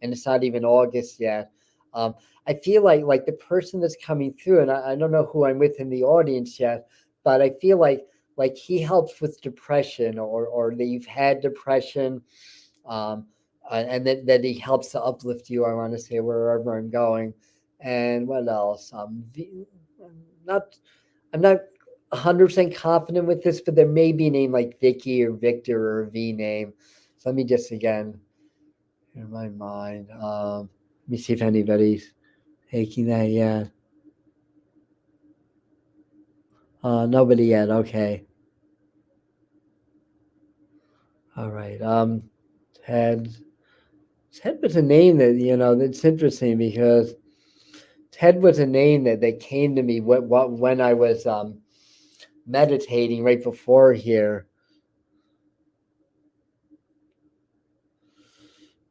Speaker 1: And it's not even August yet. I feel like the person that's coming through, and I don't know who I'm with in the audience yet, but I feel like he helps with depression or that you've had depression. Um, and that he helps to uplift you. I want to say wherever I'm going, and what else? Not I'm not 100% confident with this, but there may be a name like Vicky or Victor or a V name. So let me just again in my mind. Let me see if anybody's taking that yet. Nobody yet. Okay. All right. Ted. Ted was a name that that's interesting because Ted was a name that came to me when I was meditating right before here.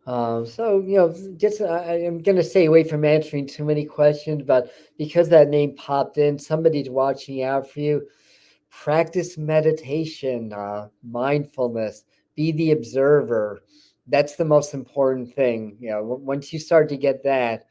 Speaker 1: So just I'm gonna stay away from answering too many questions, but because that name popped in, somebody's watching out for you. Practice meditation, mindfulness, be the observer. That's the most important thing. Once you start to get that.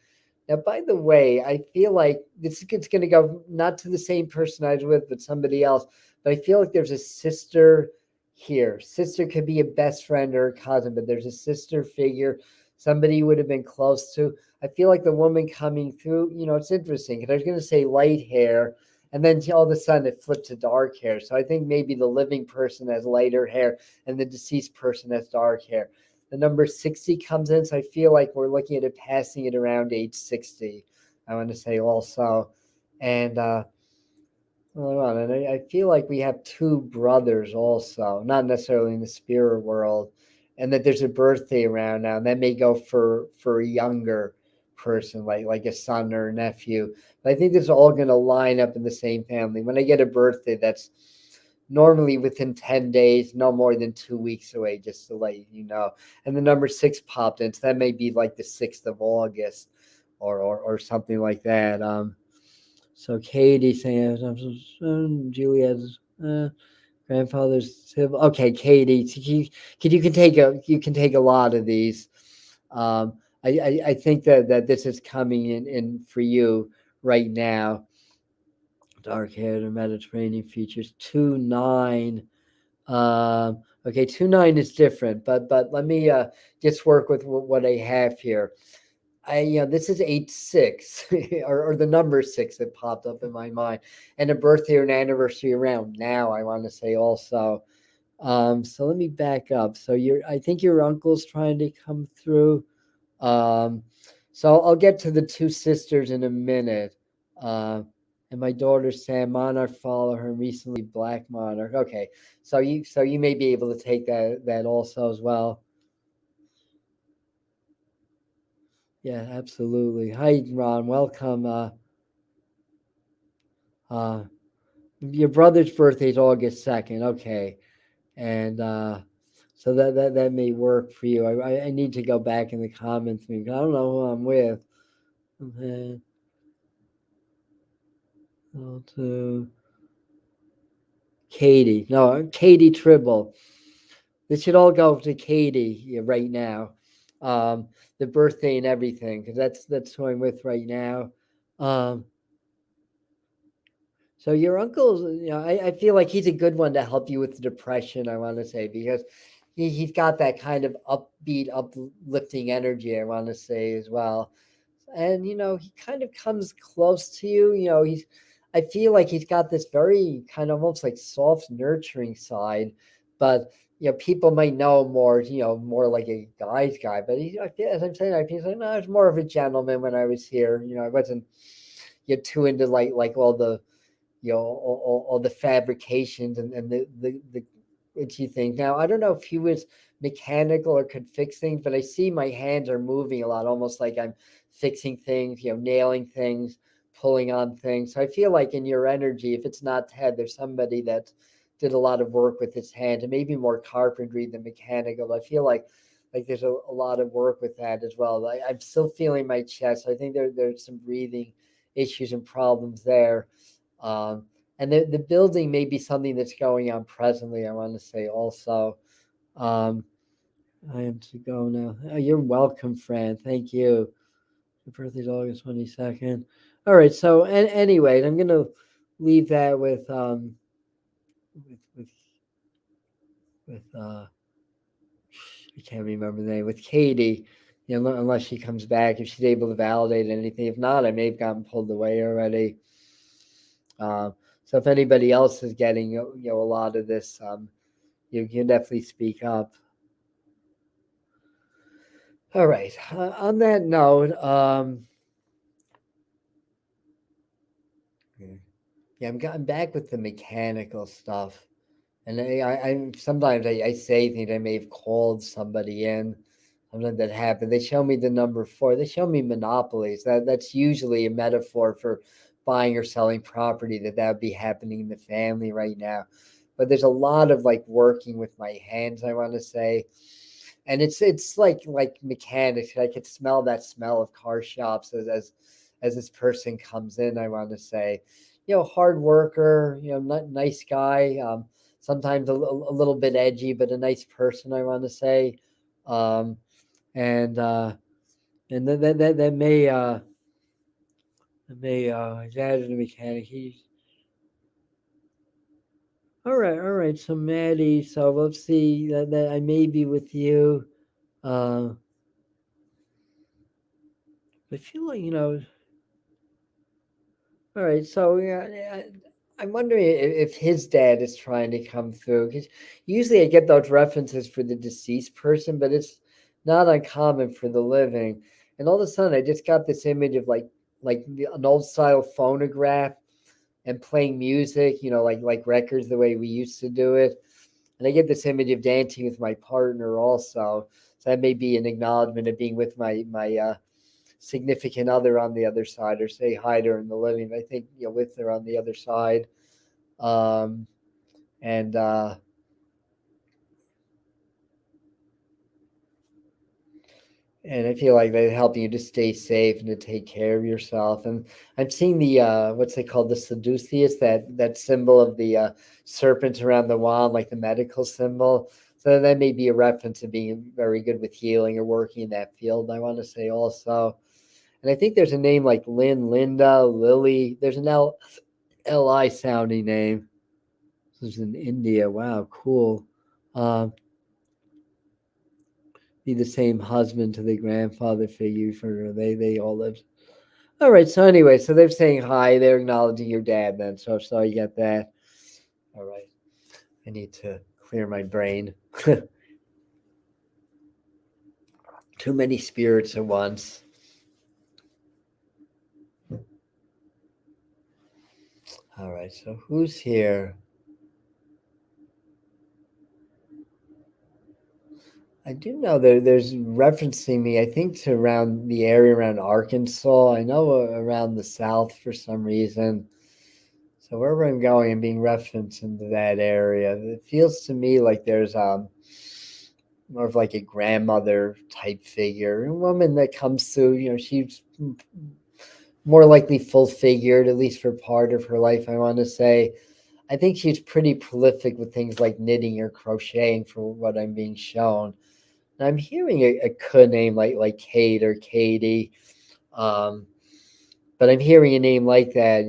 Speaker 1: Now, by the way, I feel like it's going to go not to the same person I was with, but somebody else. But I feel like there's a sister here. Sister could be a best friend or a cousin, but there's a sister figure, somebody you would have been close to. I feel like the woman coming through, it's interesting. Because I was going to say light hair, and then all of a sudden it flipped to dark hair. So I think maybe the living person has lighter hair and the deceased person has dark hair. The number 60 comes in, so I feel like we're looking at it passing it around age 60. I want to say also. And hold on, and I feel like we have 2 brothers also, not necessarily in the spirit world, and that there's a birthday around now, and that may go for a younger person, like a son or a nephew. But I think this is all going to line up in the same family. When I get a birthday, that's normally within 10 days, no more than 2 weeks away, just to let you know. And the number 6 popped in, so that may be like the 6th of August or something like that. So Katie saying, Juliet's grandfather's sibling. Okay, Katie, you can take a lot of these. I think that this is coming in for you right now. Dark hair, the Mediterranean features 2-9. Okay, 2-9 is different, but let me just work with what I have here. This is 8-6, or the number 6 that popped up in my mind, and a birthday or an anniversary around now. I want to say also. So let me back up. So I think your uncle's trying to come through. Um, so I'll get to the two sisters in a minute. And my daughter Sam Monarch, follow her recently Black Monarch. Okay, so you may be able to take that also as well. Yeah, absolutely. Hi, Ron. Welcome. Your brother's birthday is August 2nd. Okay, and so that may work for you. I need to go back in the comments. I don't know who I'm with. Okay. To Katie. No, Katie Tribble. This should all go to Katie right now. The birthday and everything, because that's who I'm with right now. So your uncle's, I feel like he's a good one to help you with the depression, I want to say, because he's got that kind of upbeat, uplifting energy, I want to say as well. And, he kind of comes close to you. I feel like he's got this very kind of almost like soft, nurturing side, but, people might know more, more like a guy's guy, but I feel, as I'm saying, I feel like, no, I was more of a gentleman when I was here. I wasn't, too into like all the, all the fabrications and the itchy things. Now, I don't know if he was mechanical or could fix things, but I see my hands are moving a lot, almost like I'm fixing things, nailing things, pulling on things. So I feel like in your energy, if it's not Ted, there's somebody that did a lot of work with his hands, and maybe more carpentry than mechanical. I feel like there's a lot of work with that as well. I'm still feeling my chest. I think there's some breathing issues and problems there. And the building may be something that's going on presently, I want to say also. Um, I am to go now. Oh, you're welcome, Fran. Thank you. Your birthday's August 22nd. All right. So, anyway, I'm going to leave that with with I can't remember the name, with Katie. Unless she comes back, if she's able to validate anything. If not, I may have gotten pulled away already. So if anybody else is getting a lot of this, you can definitely speak up. All right. On that note, yeah, I'm back with the mechanical stuff, and I sometimes I say things. I may have called somebody in. Something that happened. They show me the number 4. They show me monopolies. That's usually a metaphor for buying or selling property. That would be happening in the family right now. But there's a lot of like working with my hands, I want to say, and it's like mechanics. I could smell that smell of car shops as this person comes in, I want to say. Hard worker, nice guy. Sometimes a little bit edgy, but a nice person, I want to say. Um, and that may he's added a mechanic. He's all right. So Maddie, so let's see that I may be with you. Uh, I feel like all right. So yeah, I'm wondering if his dad is trying to come through, because usually I get those references for the deceased person, but it's not uncommon for the living. And all of a sudden, I just got this image of like an old style phonograph and playing music, like records the way we used to do it. And I get this image of dancing with my partner also. So that may be an acknowledgement of being with my significant other on the other side, or say hi to her in the living. I think with her on the other side, um, and And I feel like they help you to stay safe and to take care of yourself. And I'm seeing the what's they called, the Saduceus, that symbol of the serpent around the wand, like the medical symbol. So that may be a reference to being very good with healing or working in that field, I want to say also. And I think there's a name like Lynn, Linda, Lily. There's an Li sounding name. This is in India. Wow, cool. Um, be the same husband to the grandfather figure for they all live. All right. So anyway, so they're saying hi. They're acknowledging your dad. Then so you get that. All right. I need to clear my brain. Too many spirits at once. All right. So who's here? I do know there's referencing me, I think, to around the area around Arkansas. I know around the South for some reason. So wherever I'm going, I'm being referenced into that area. It feels to me like there's more of like a grandmother type figure, a woman that comes through. She's more likely full figured, at least for part of her life, I want to say. I think she's pretty prolific with things like knitting or crocheting for what I'm being shown. And I'm hearing a K name like Kate or Katie. Um, but I'm hearing a name like that,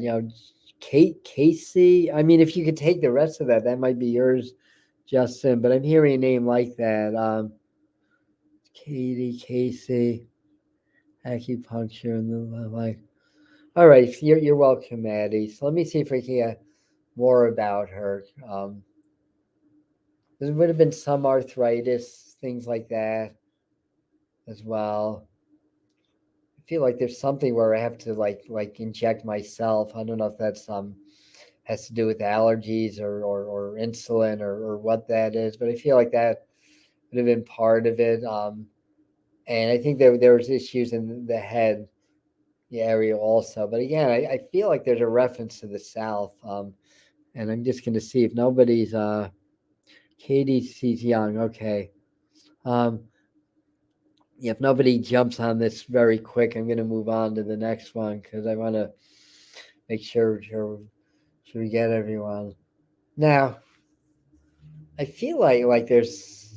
Speaker 1: Kate, Casey. I mean, if you could take the rest of that, that might be yours, Justin. But I'm hearing a name like that. Katie, Casey, acupuncture, and the like. All right, you're welcome, Maddie. So let me see if we can get more about her. There would have been some arthritis, things like that, as well. I feel like there's something where I have to like inject myself. I don't know if that's has to do with allergies or insulin or what that is, but I feel like that would have been part of it. And I think there was issues in the head, the area also. But again, I feel like there's a reference to the South. And I'm just going to see if nobody's Katie sees young. Okay. Um, if nobody jumps on this very quick, I'm going to move on to the next one because I want to make sure we get everyone. Now, I feel like there's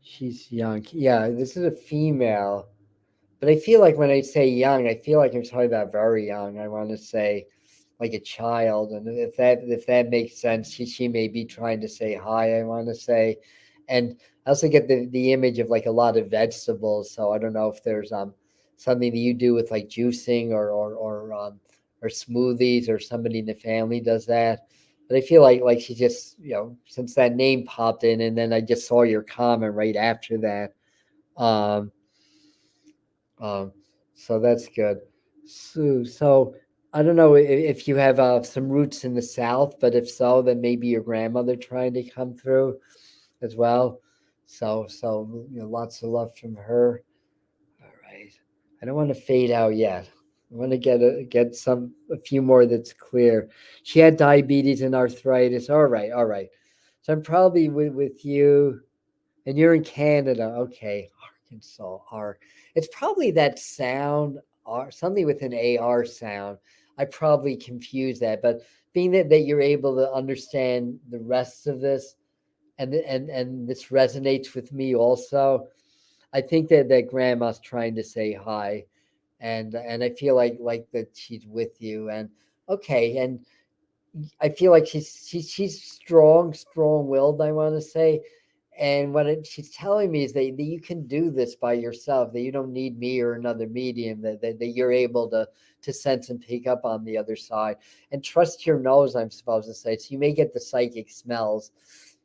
Speaker 1: she's young. Yeah, this is a female, but I feel like when I say young, I feel like I'm talking about very young. I want to say like a child, and if that makes sense, she may be trying to say hi. I want to say, and I also get the image of like a lot of vegetables. So I don't know if there's something that you do with like juicing or smoothies, or somebody in the family does that. But I feel like she just, since that name popped in, and then I just saw your comment right after that. Um, um, so that's good. So I don't know if you have some roots in the South, but if so, then maybe your grandmother trying to come through as well. So lots of love from her. All right. I don't want to fade out yet. I want to get a few more that's clear. She had diabetes and arthritis. All right, all right. So I'm probably with you, and you're in Canada. Okay, Arkansas. R. It's probably that sound, R, something with an AR sound. I probably confused that, but being that you're able to understand the rest of this, and this resonates with me also. I think that grandma's trying to say hi, and I feel like that she's with you. And okay, and I feel like she's strong willed, I want to say. And what she's telling me is that you can do this by yourself, that you don't need me or another medium, that you're able to sense and pick up on the other side, and trust your nose, I'm supposed to say. So you may get the psychic smells.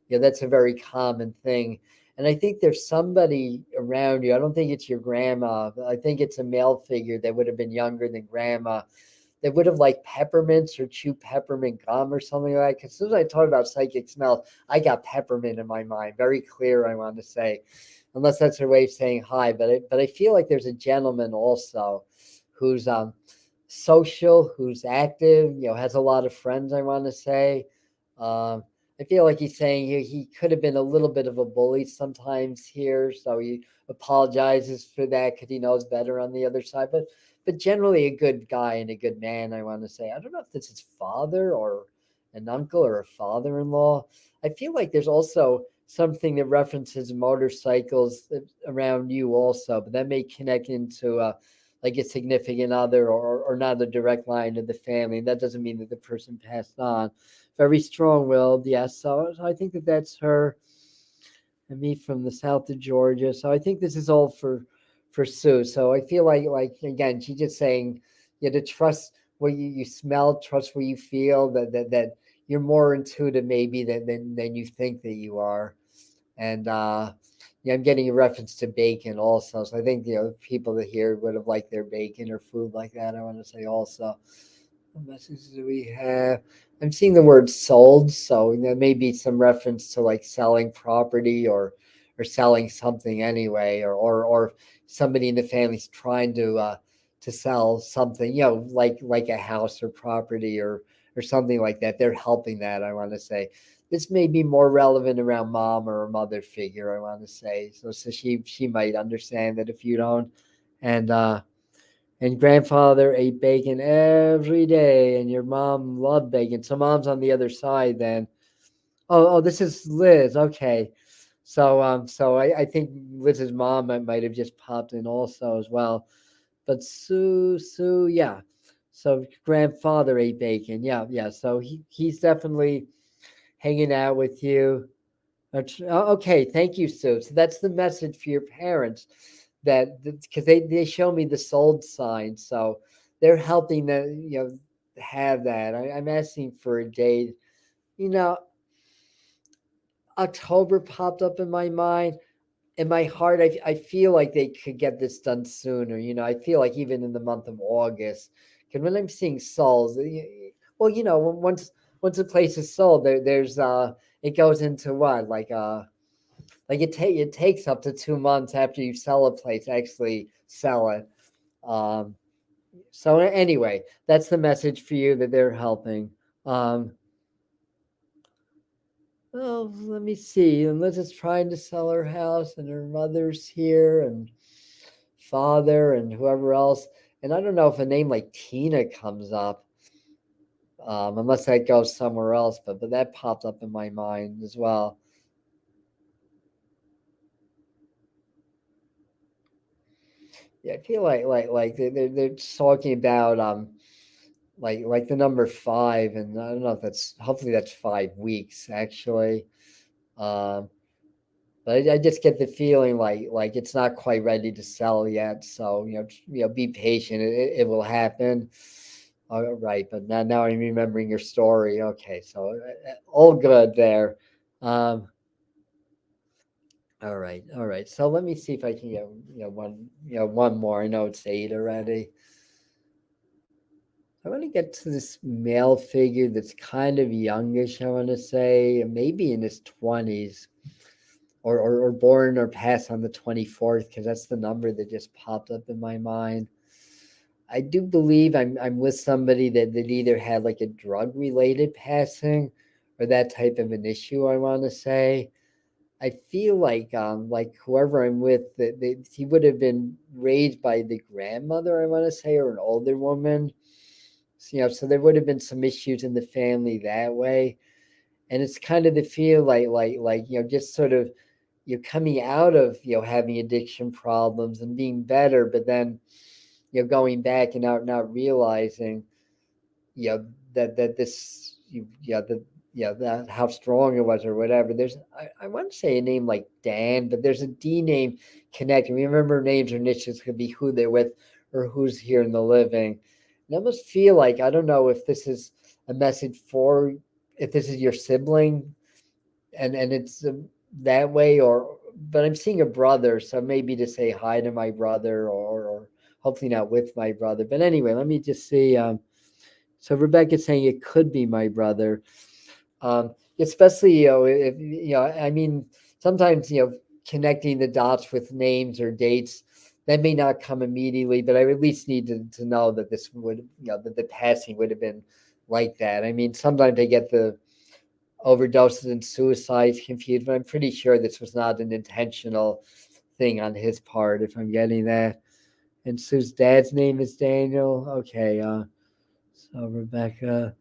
Speaker 1: That's a very common thing. And I think there's somebody around you. I don't think it's your grandma. I think it's a male figure that would have been younger than grandma. They would have liked peppermints or chew peppermint gum or something like that. Because as soon as I talk about psychic smells, I got peppermint in my mind. Very clear, I want to say, unless that's her way of saying hi. But I feel like there's a gentleman also who's social, who's active, has a lot of friends, I want to say. Um, I feel like he's saying he could have been a little bit of a bully sometimes here, so he apologizes for that because he knows better on the other side. But generally a good guy and a good man, I want to say. I don't know if this is father or an uncle or a father-in-law. I feel like there's also something that references motorcycles around you also, but that may connect into like a significant other or not a direct line of the family. That doesn't mean that the person passed on. Very strong-willed, yes. So I think that that's her and me from the south of Georgia. So I think this is all for Sue. So I feel like again, she's just saying, yeah, to trust what you smell, trust what you feel, that you're more intuitive maybe than you think that you are. And yeah, I'm getting a reference to bacon also. So I think people that here would have liked their bacon or food like that. I want to say also. What messages do we have? I'm seeing the word sold, so there may be some reference to like selling property or selling something anyway, or somebody in the family's trying to sell something, like a house or property or something like that. They're helping that, I want to say. This may be more relevant around mom or a mother figure, I want to say. So she might understand that if you don't. And grandfather ate bacon every day, and your mom loved bacon. So mom's on the other side then. Oh, this is Liz. Okay. So I think Liz's mom might have just popped in also as well. But Sue, yeah. So grandfather ate bacon. Yeah, yeah. So he's definitely hanging out with you. Okay, thank you, Sue. So that's the message for your parents that because they show me the sold sign, so they're helping them, have that. I'm asking for a date. You know, October popped up in my mind. In my heart, I feel like they could get this done sooner. I feel like even in the month of August, because when I'm seeing souls, well, once a place is sold, there's it goes into what like it takes up to 2 months after you sell a place to actually sell it. Um, so anyway, that's the message for you that they're helping. Um, well, let me see. And Liz is trying to sell her house, and her mother's here, and father, and whoever else. And I don't know if a name like Tina comes up, unless that goes somewhere else. But that popped up in my mind as well. Yeah, I feel like they're talking about like the number 5, and I don't know if that's hopefully that's 5 weeks actually. Um, but I just get the feeling like it's not quite ready to sell yet. So be patient. It will happen. All right, but now I'm remembering your story. Okay, so all good there. Um, all right. So let me see if I can get one more. I know it's 8 already. I want to get to this male figure that's kind of youngish, I want to say, maybe in his 20s, or born or passed on the 24th, because that's the number that just popped up in my mind. I do believe I'm with somebody that either had like a drug related passing or that type of an issue, I want to say. I feel like whoever I'm with, that he would have been raised by the grandmother, I want to say, or an older woman. So there would have been some issues in the family that way. And it's kind of the feel like just sort of you're coming out of having addiction problems and being better, but then going back and not realizing that this that that how strong it was or whatever. There's I want to say a name like Dan, but there's a D name connecting. Remember, names or niches could be who they're with or who's here in the living. And I almost feel like I don't know if this is a message for if this is your sibling and it's that way, or but I'm seeing a brother, so maybe to say hi to my brother, or hopefully not with my brother. But anyway, let me just see. So Rebecca's saying it could be my brother, especially if I mean sometimes connecting the dots with names or dates that may not come immediately, but I at least need to know that this would that the passing would have been like that. I mean sometimes I get the overdoses and suicides confused, but I'm pretty sure this was not an intentional thing on his part, if I'm getting that. And Sue's dad's name is Daniel. Okay, so Rebecca.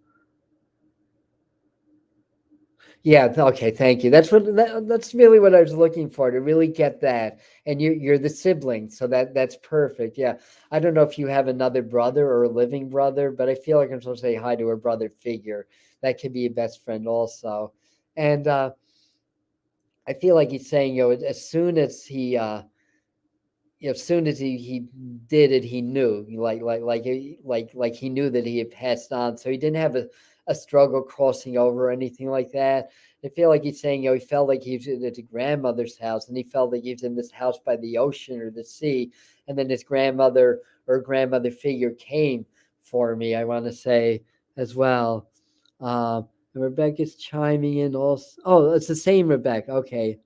Speaker 1: Yeah, okay, thank you. That's really what I was looking for, to really get that. And you're the sibling, so that's perfect. Yeah. I don't know if you have another brother or a living brother, but I feel like I'm supposed to say hi to a brother figure. That could be a best friend also. And I feel like he's saying, as soon as as soon as he did it, he knew, like he knew that he had passed on, so he didn't have a struggle crossing over or anything like that. I feel like he's saying, he felt like he was at his grandmother's house, and he felt like he was in this house by the ocean or the sea, and then his grandmother or grandmother figure came for me, I want to say, as well. And Rebecca's chiming in also. Oh, it's the same Rebecca. Okay.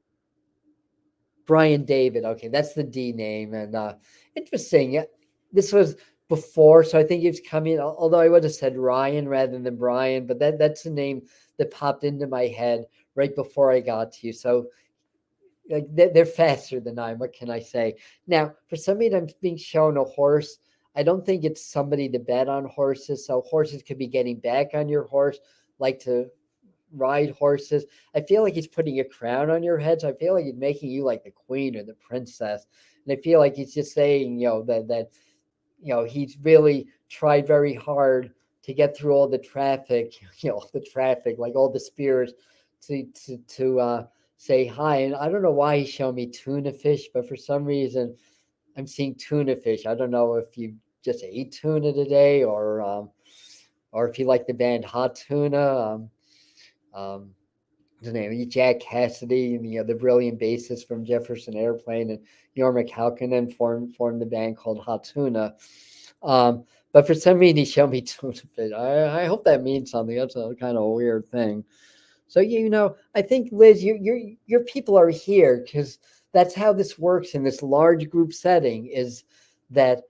Speaker 1: Brian David. Okay, that's the D name. And interesting. This was before, so I think it's coming. Although I would have said Ryan rather than Brian, but that's the name that popped into my head right before I got to you. So like they're faster than I am. What can I say? Now, for somebody that's being shown a horse, I don't think it's somebody to bet on horses. So horses could be getting back on your horse, like to ride horses. I feel like he's putting a crown on your head. So I feel like he's making you like the queen or the princess. And I feel like he's just saying, that he's really tried very hard to get through all the traffic, like all the spirits to say hi. And I don't know why he's showing me tuna fish, but for some reason I'm seeing tuna fish. I don't know if you just ate tuna today, or if you like the band Hot Tuna. Um, the name Jack Cassidy, and the brilliant bassist from Jefferson Airplane, and Jorma Kalkinen formed the band called Hot Tuna. But for some reason, he showed me tuna fish. I hope that means something. That's a kind of a weird thing. So I think, Liz, your people are here because that's how this works in this large group setting. Is that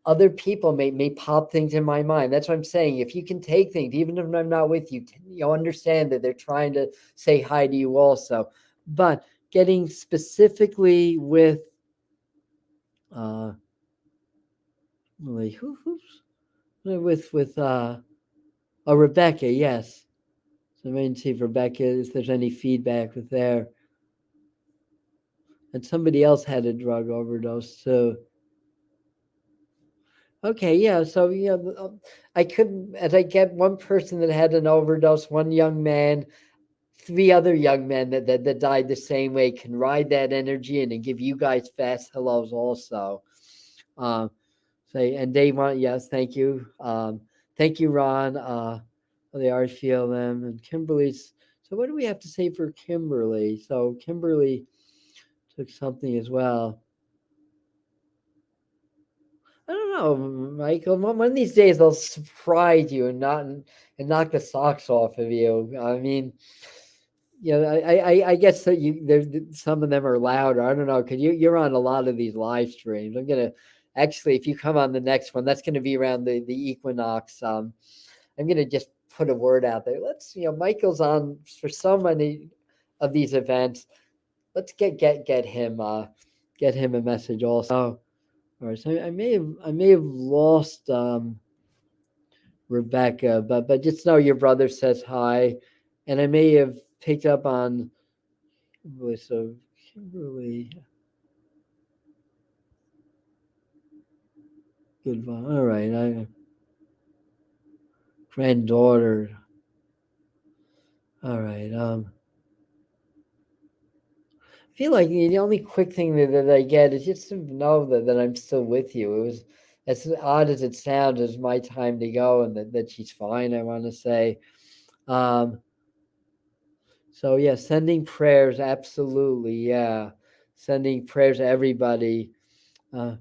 Speaker 1: other people may pop things in my mind. That's what I'm saying. If you can take things, even if I'm not with you, understand that they're trying to say hi to you also. But getting specifically with with Rebecca, yes. So I'm waiting to see if Rebecca, if there's any feedback with there. And somebody else had a drug overdose too. Okay, yeah. So I couldn't, as I get one person that had an overdose, one young man, three other young men that died the same way, can ride that energy and give you guys fast hellos also. Um, say, and they want, yes, thank you, Ron. They are feel them, and Kimberly's. So what do we have to say for Kimberly? So Kimberly took something as well. I don't know, Michael. One of these days they'll surprise you and knock the socks off of you. I mean, I guess that there's some of them are louder. I don't know, because you're on a lot of these live streams. I'm gonna actually, if you come on the next one, that's gonna be around the equinox. I'm gonna just put a word out there. Let's, Michael's on for so many of these events. Let's get him a message also. All right, so I may have lost Rebecca, but just know your brother says hi, and I may have picked up on so Kimberly. Good one. All right, granddaughter. All right. I feel like the only quick thing that I get is just to know that I'm still with you. It was, as odd as it sounds, it's my time to go, and that she's fine. I want to say. Um, So yeah, sending prayers, absolutely, yeah, sending prayers to everybody. Uh,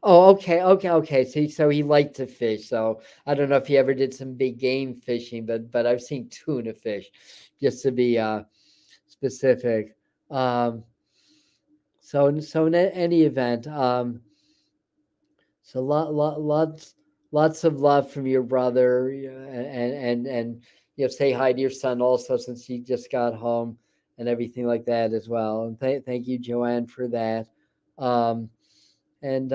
Speaker 1: oh, okay. So he liked to fish. So I don't know if he ever did some big game fishing, but I've seen tuna fish, just to be specific. Um, so in any event, so lots. lots of love from your brother, and say hi to your son also, since he just got home, and everything like that as well. And thank you, Joanne, for that. Um, and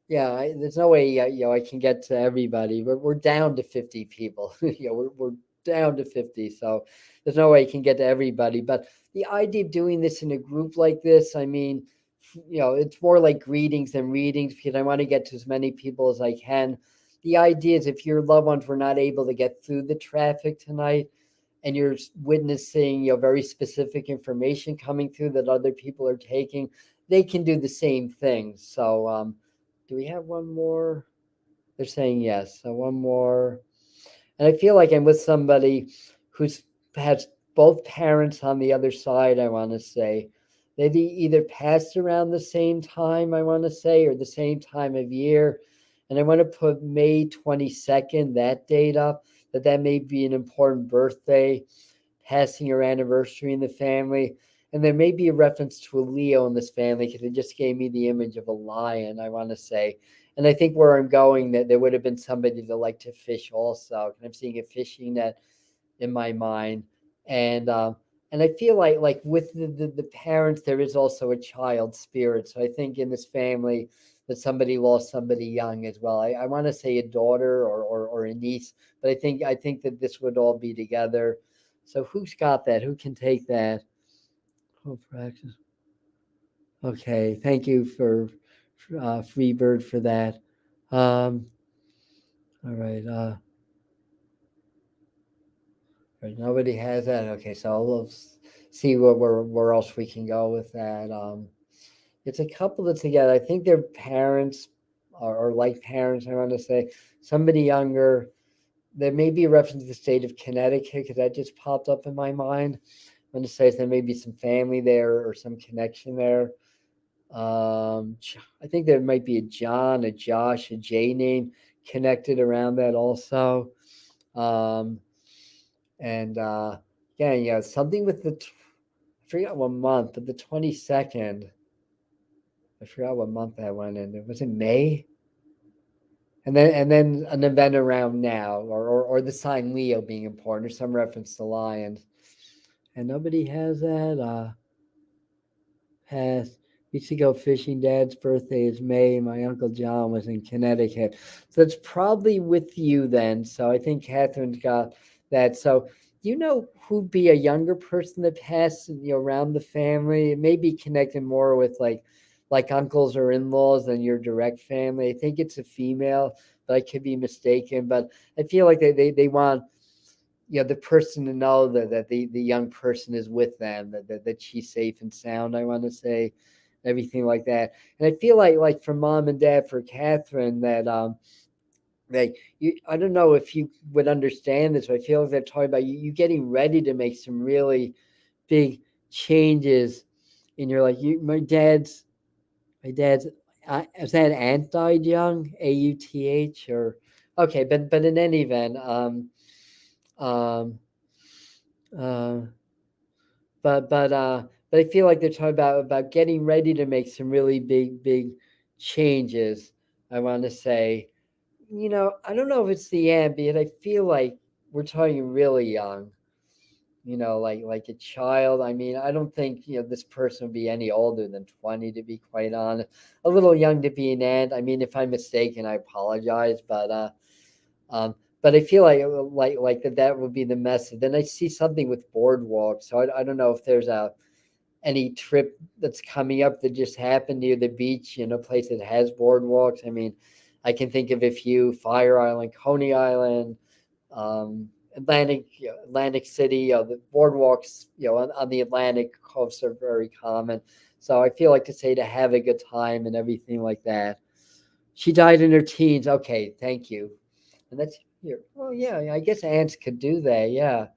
Speaker 1: yeah, there's no way I can get to everybody. We're down to 50 people. We're down to 50, so there's no way I can get to everybody. But the idea of doing this in a group like this, I mean, it's more like greetings than readings, because I want to get to as many people as I can. The idea is, if your loved ones were not able to get through the traffic tonight, and you're witnessing very specific information coming through that other people are taking, they can do the same thing. So do we have one more? They're saying yes. So one more. And I feel like I'm with somebody who's has both parents on the other side, I want to say. They either passed around the same time, I want to say, or the same time of year. And I want to put May 22nd, that date up, that may be an important birthday, passing or anniversary in the family. And there may be a reference to a Leo in this family, because it just gave me the image of a lion, I want to say. And I think where I'm going, that there would have been somebody that liked to fish also. And I'm seeing a fishing net in my mind. And I feel like with the parents, there is also a child spirit. So I think in this family that somebody lost somebody young as well. I want to say a daughter, or a niece, but I think that this would all be together. So who's got that? Who can take that? Oh, practice. Okay, thank you for Freebird for that. Um, all right. Right, nobody has that. Okay, so we'll see where else we can go with that. It's a couple that's together. I think their parents are like parents. I want to say somebody younger. There may be a reference to the state of Connecticut, because that just popped up in my mind. I'm going to say there may be some family there or some connection there. I think there might be a John, a Josh, a J name connected around that also. Um, and yeah, something with I forgot what month, but the 22nd. I forgot what month that went in. Was it May? And then an event around now, or the sign Leo being important, or some reference to lions. And nobody has that. Has Used to go fishing. Dad's birthday is May. My Uncle John was in Connecticut. So it's probably with you then. So I think Catherine's got that. So do you know who'd be a younger person that passed, around the family? It may be connected more with like uncles or in-laws than your direct family. I think it's a female, but I could be mistaken. But I feel like they want the person to know that the young person is with them, that she's safe and sound, I want to say, everything like that. And I feel like for mom and dad, for Catherine, I don't know if you would understand this, but I feel like they're talking about you getting ready to make some really big changes in your life. My dad's is that aunt died young, AUTH, or okay, but in any event, um uh, but I feel like they're talking about getting ready to make some really big changes. I want to say, I don't know if it's the ambient. I feel like we're talking really young. Like a child. I mean, I don't think this person would be any older than 20, to be quite honest. A little young to be an aunt. I mean, if I'm mistaken, I apologize, but I feel like that would be the message. Then I see something with boardwalk, so I don't know if there's any trip that's coming up that just happened near the beach in a place that has boardwalks. I mean, I can think of a few: Fire Island, Coney Island, Atlantic City. The boardwalks, on the Atlantic coast are very common. So I feel like to say to have a good time and everything like that. She died in her teens. Okay, thank you. And that's here. Well, yeah, I guess ants could do that. Yeah.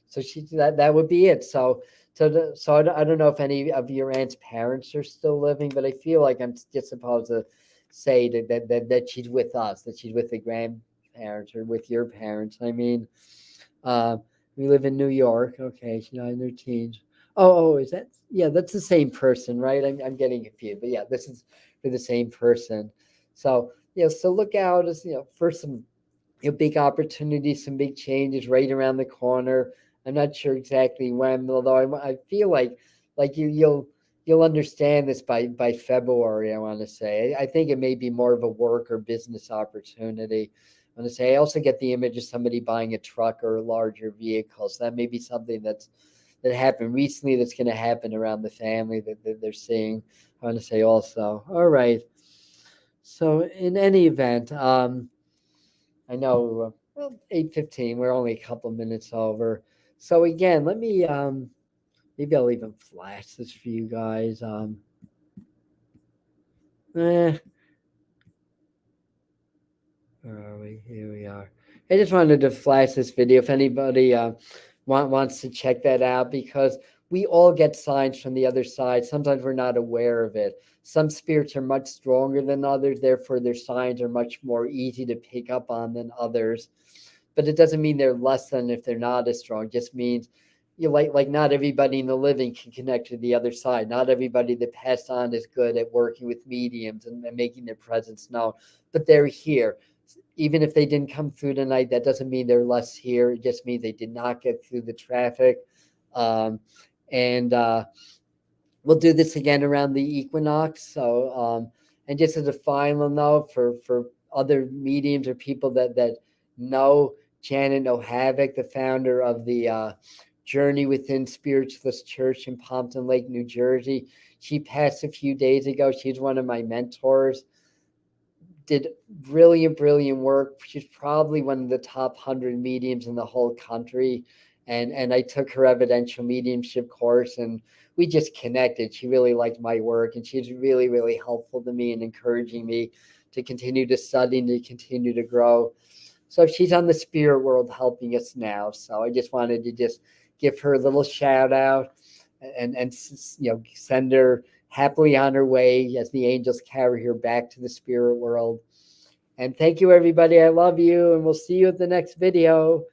Speaker 1: So that would be it. So I don't know if any of your aunt's parents are still living, but I feel like I'm just supposed to say that she's with us, that she's with the grandparents or with your parents. I mean, uh, we live in New York. Okay, she's not in her teens. Oh, is that? Yeah, that's the same person, right? I'm getting confused, but yeah, this is for the same person. So so look out as for some big opportunities, some big changes right around the corner. I'm not sure exactly when, although I feel like you'll understand this by February. I want to say I think it may be more of a work or business opportunity. I want to say I also get the image of somebody buying a truck or a larger vehicle. So that may be something that happened recently that's going to happen around the family that they're seeing. I want to say also. All right. So in any event, I know, well, 8:15. We're only a couple minutes over. So again, let me maybe I'll even flash this for you guys. Eh, where are we? Here we are. I just wanted to flash this video if anybody wants to check that out, because we all get signs from the other side. Sometimes we're not aware of it. Some spirits are much stronger than others, therefore their signs are much more easy to pick up on than others. But it doesn't mean they're less than if they're not as strong. It just means like not everybody in the living can connect to the other side. Not everybody that passed on is good at working with mediums and making their presence known, but they're here. Even if they didn't come through tonight, that doesn't mean they're less here. It just means they did not get through the traffic. And we'll do this again around the equinox. So, and just as a final note for other mediums or people that know Janet O'Havoc, the founder of the Journey Within Spiritualist Church in Pompton Lake, New Jersey. She passed a few days ago. She's one of my mentors. Did brilliant work. She's probably one of the top 100 mediums in the whole country. And I took her evidential mediumship course, and we just connected. She really liked my work, and she's really helpful to me and encouraging me to continue to study and to continue to grow. So she's on the spirit world helping us now. So I just wanted to just give her a little shout out and send her happily on her way as the angels carry her back to the spirit world. And thank you, everybody. I love you, and we'll see you at the next video.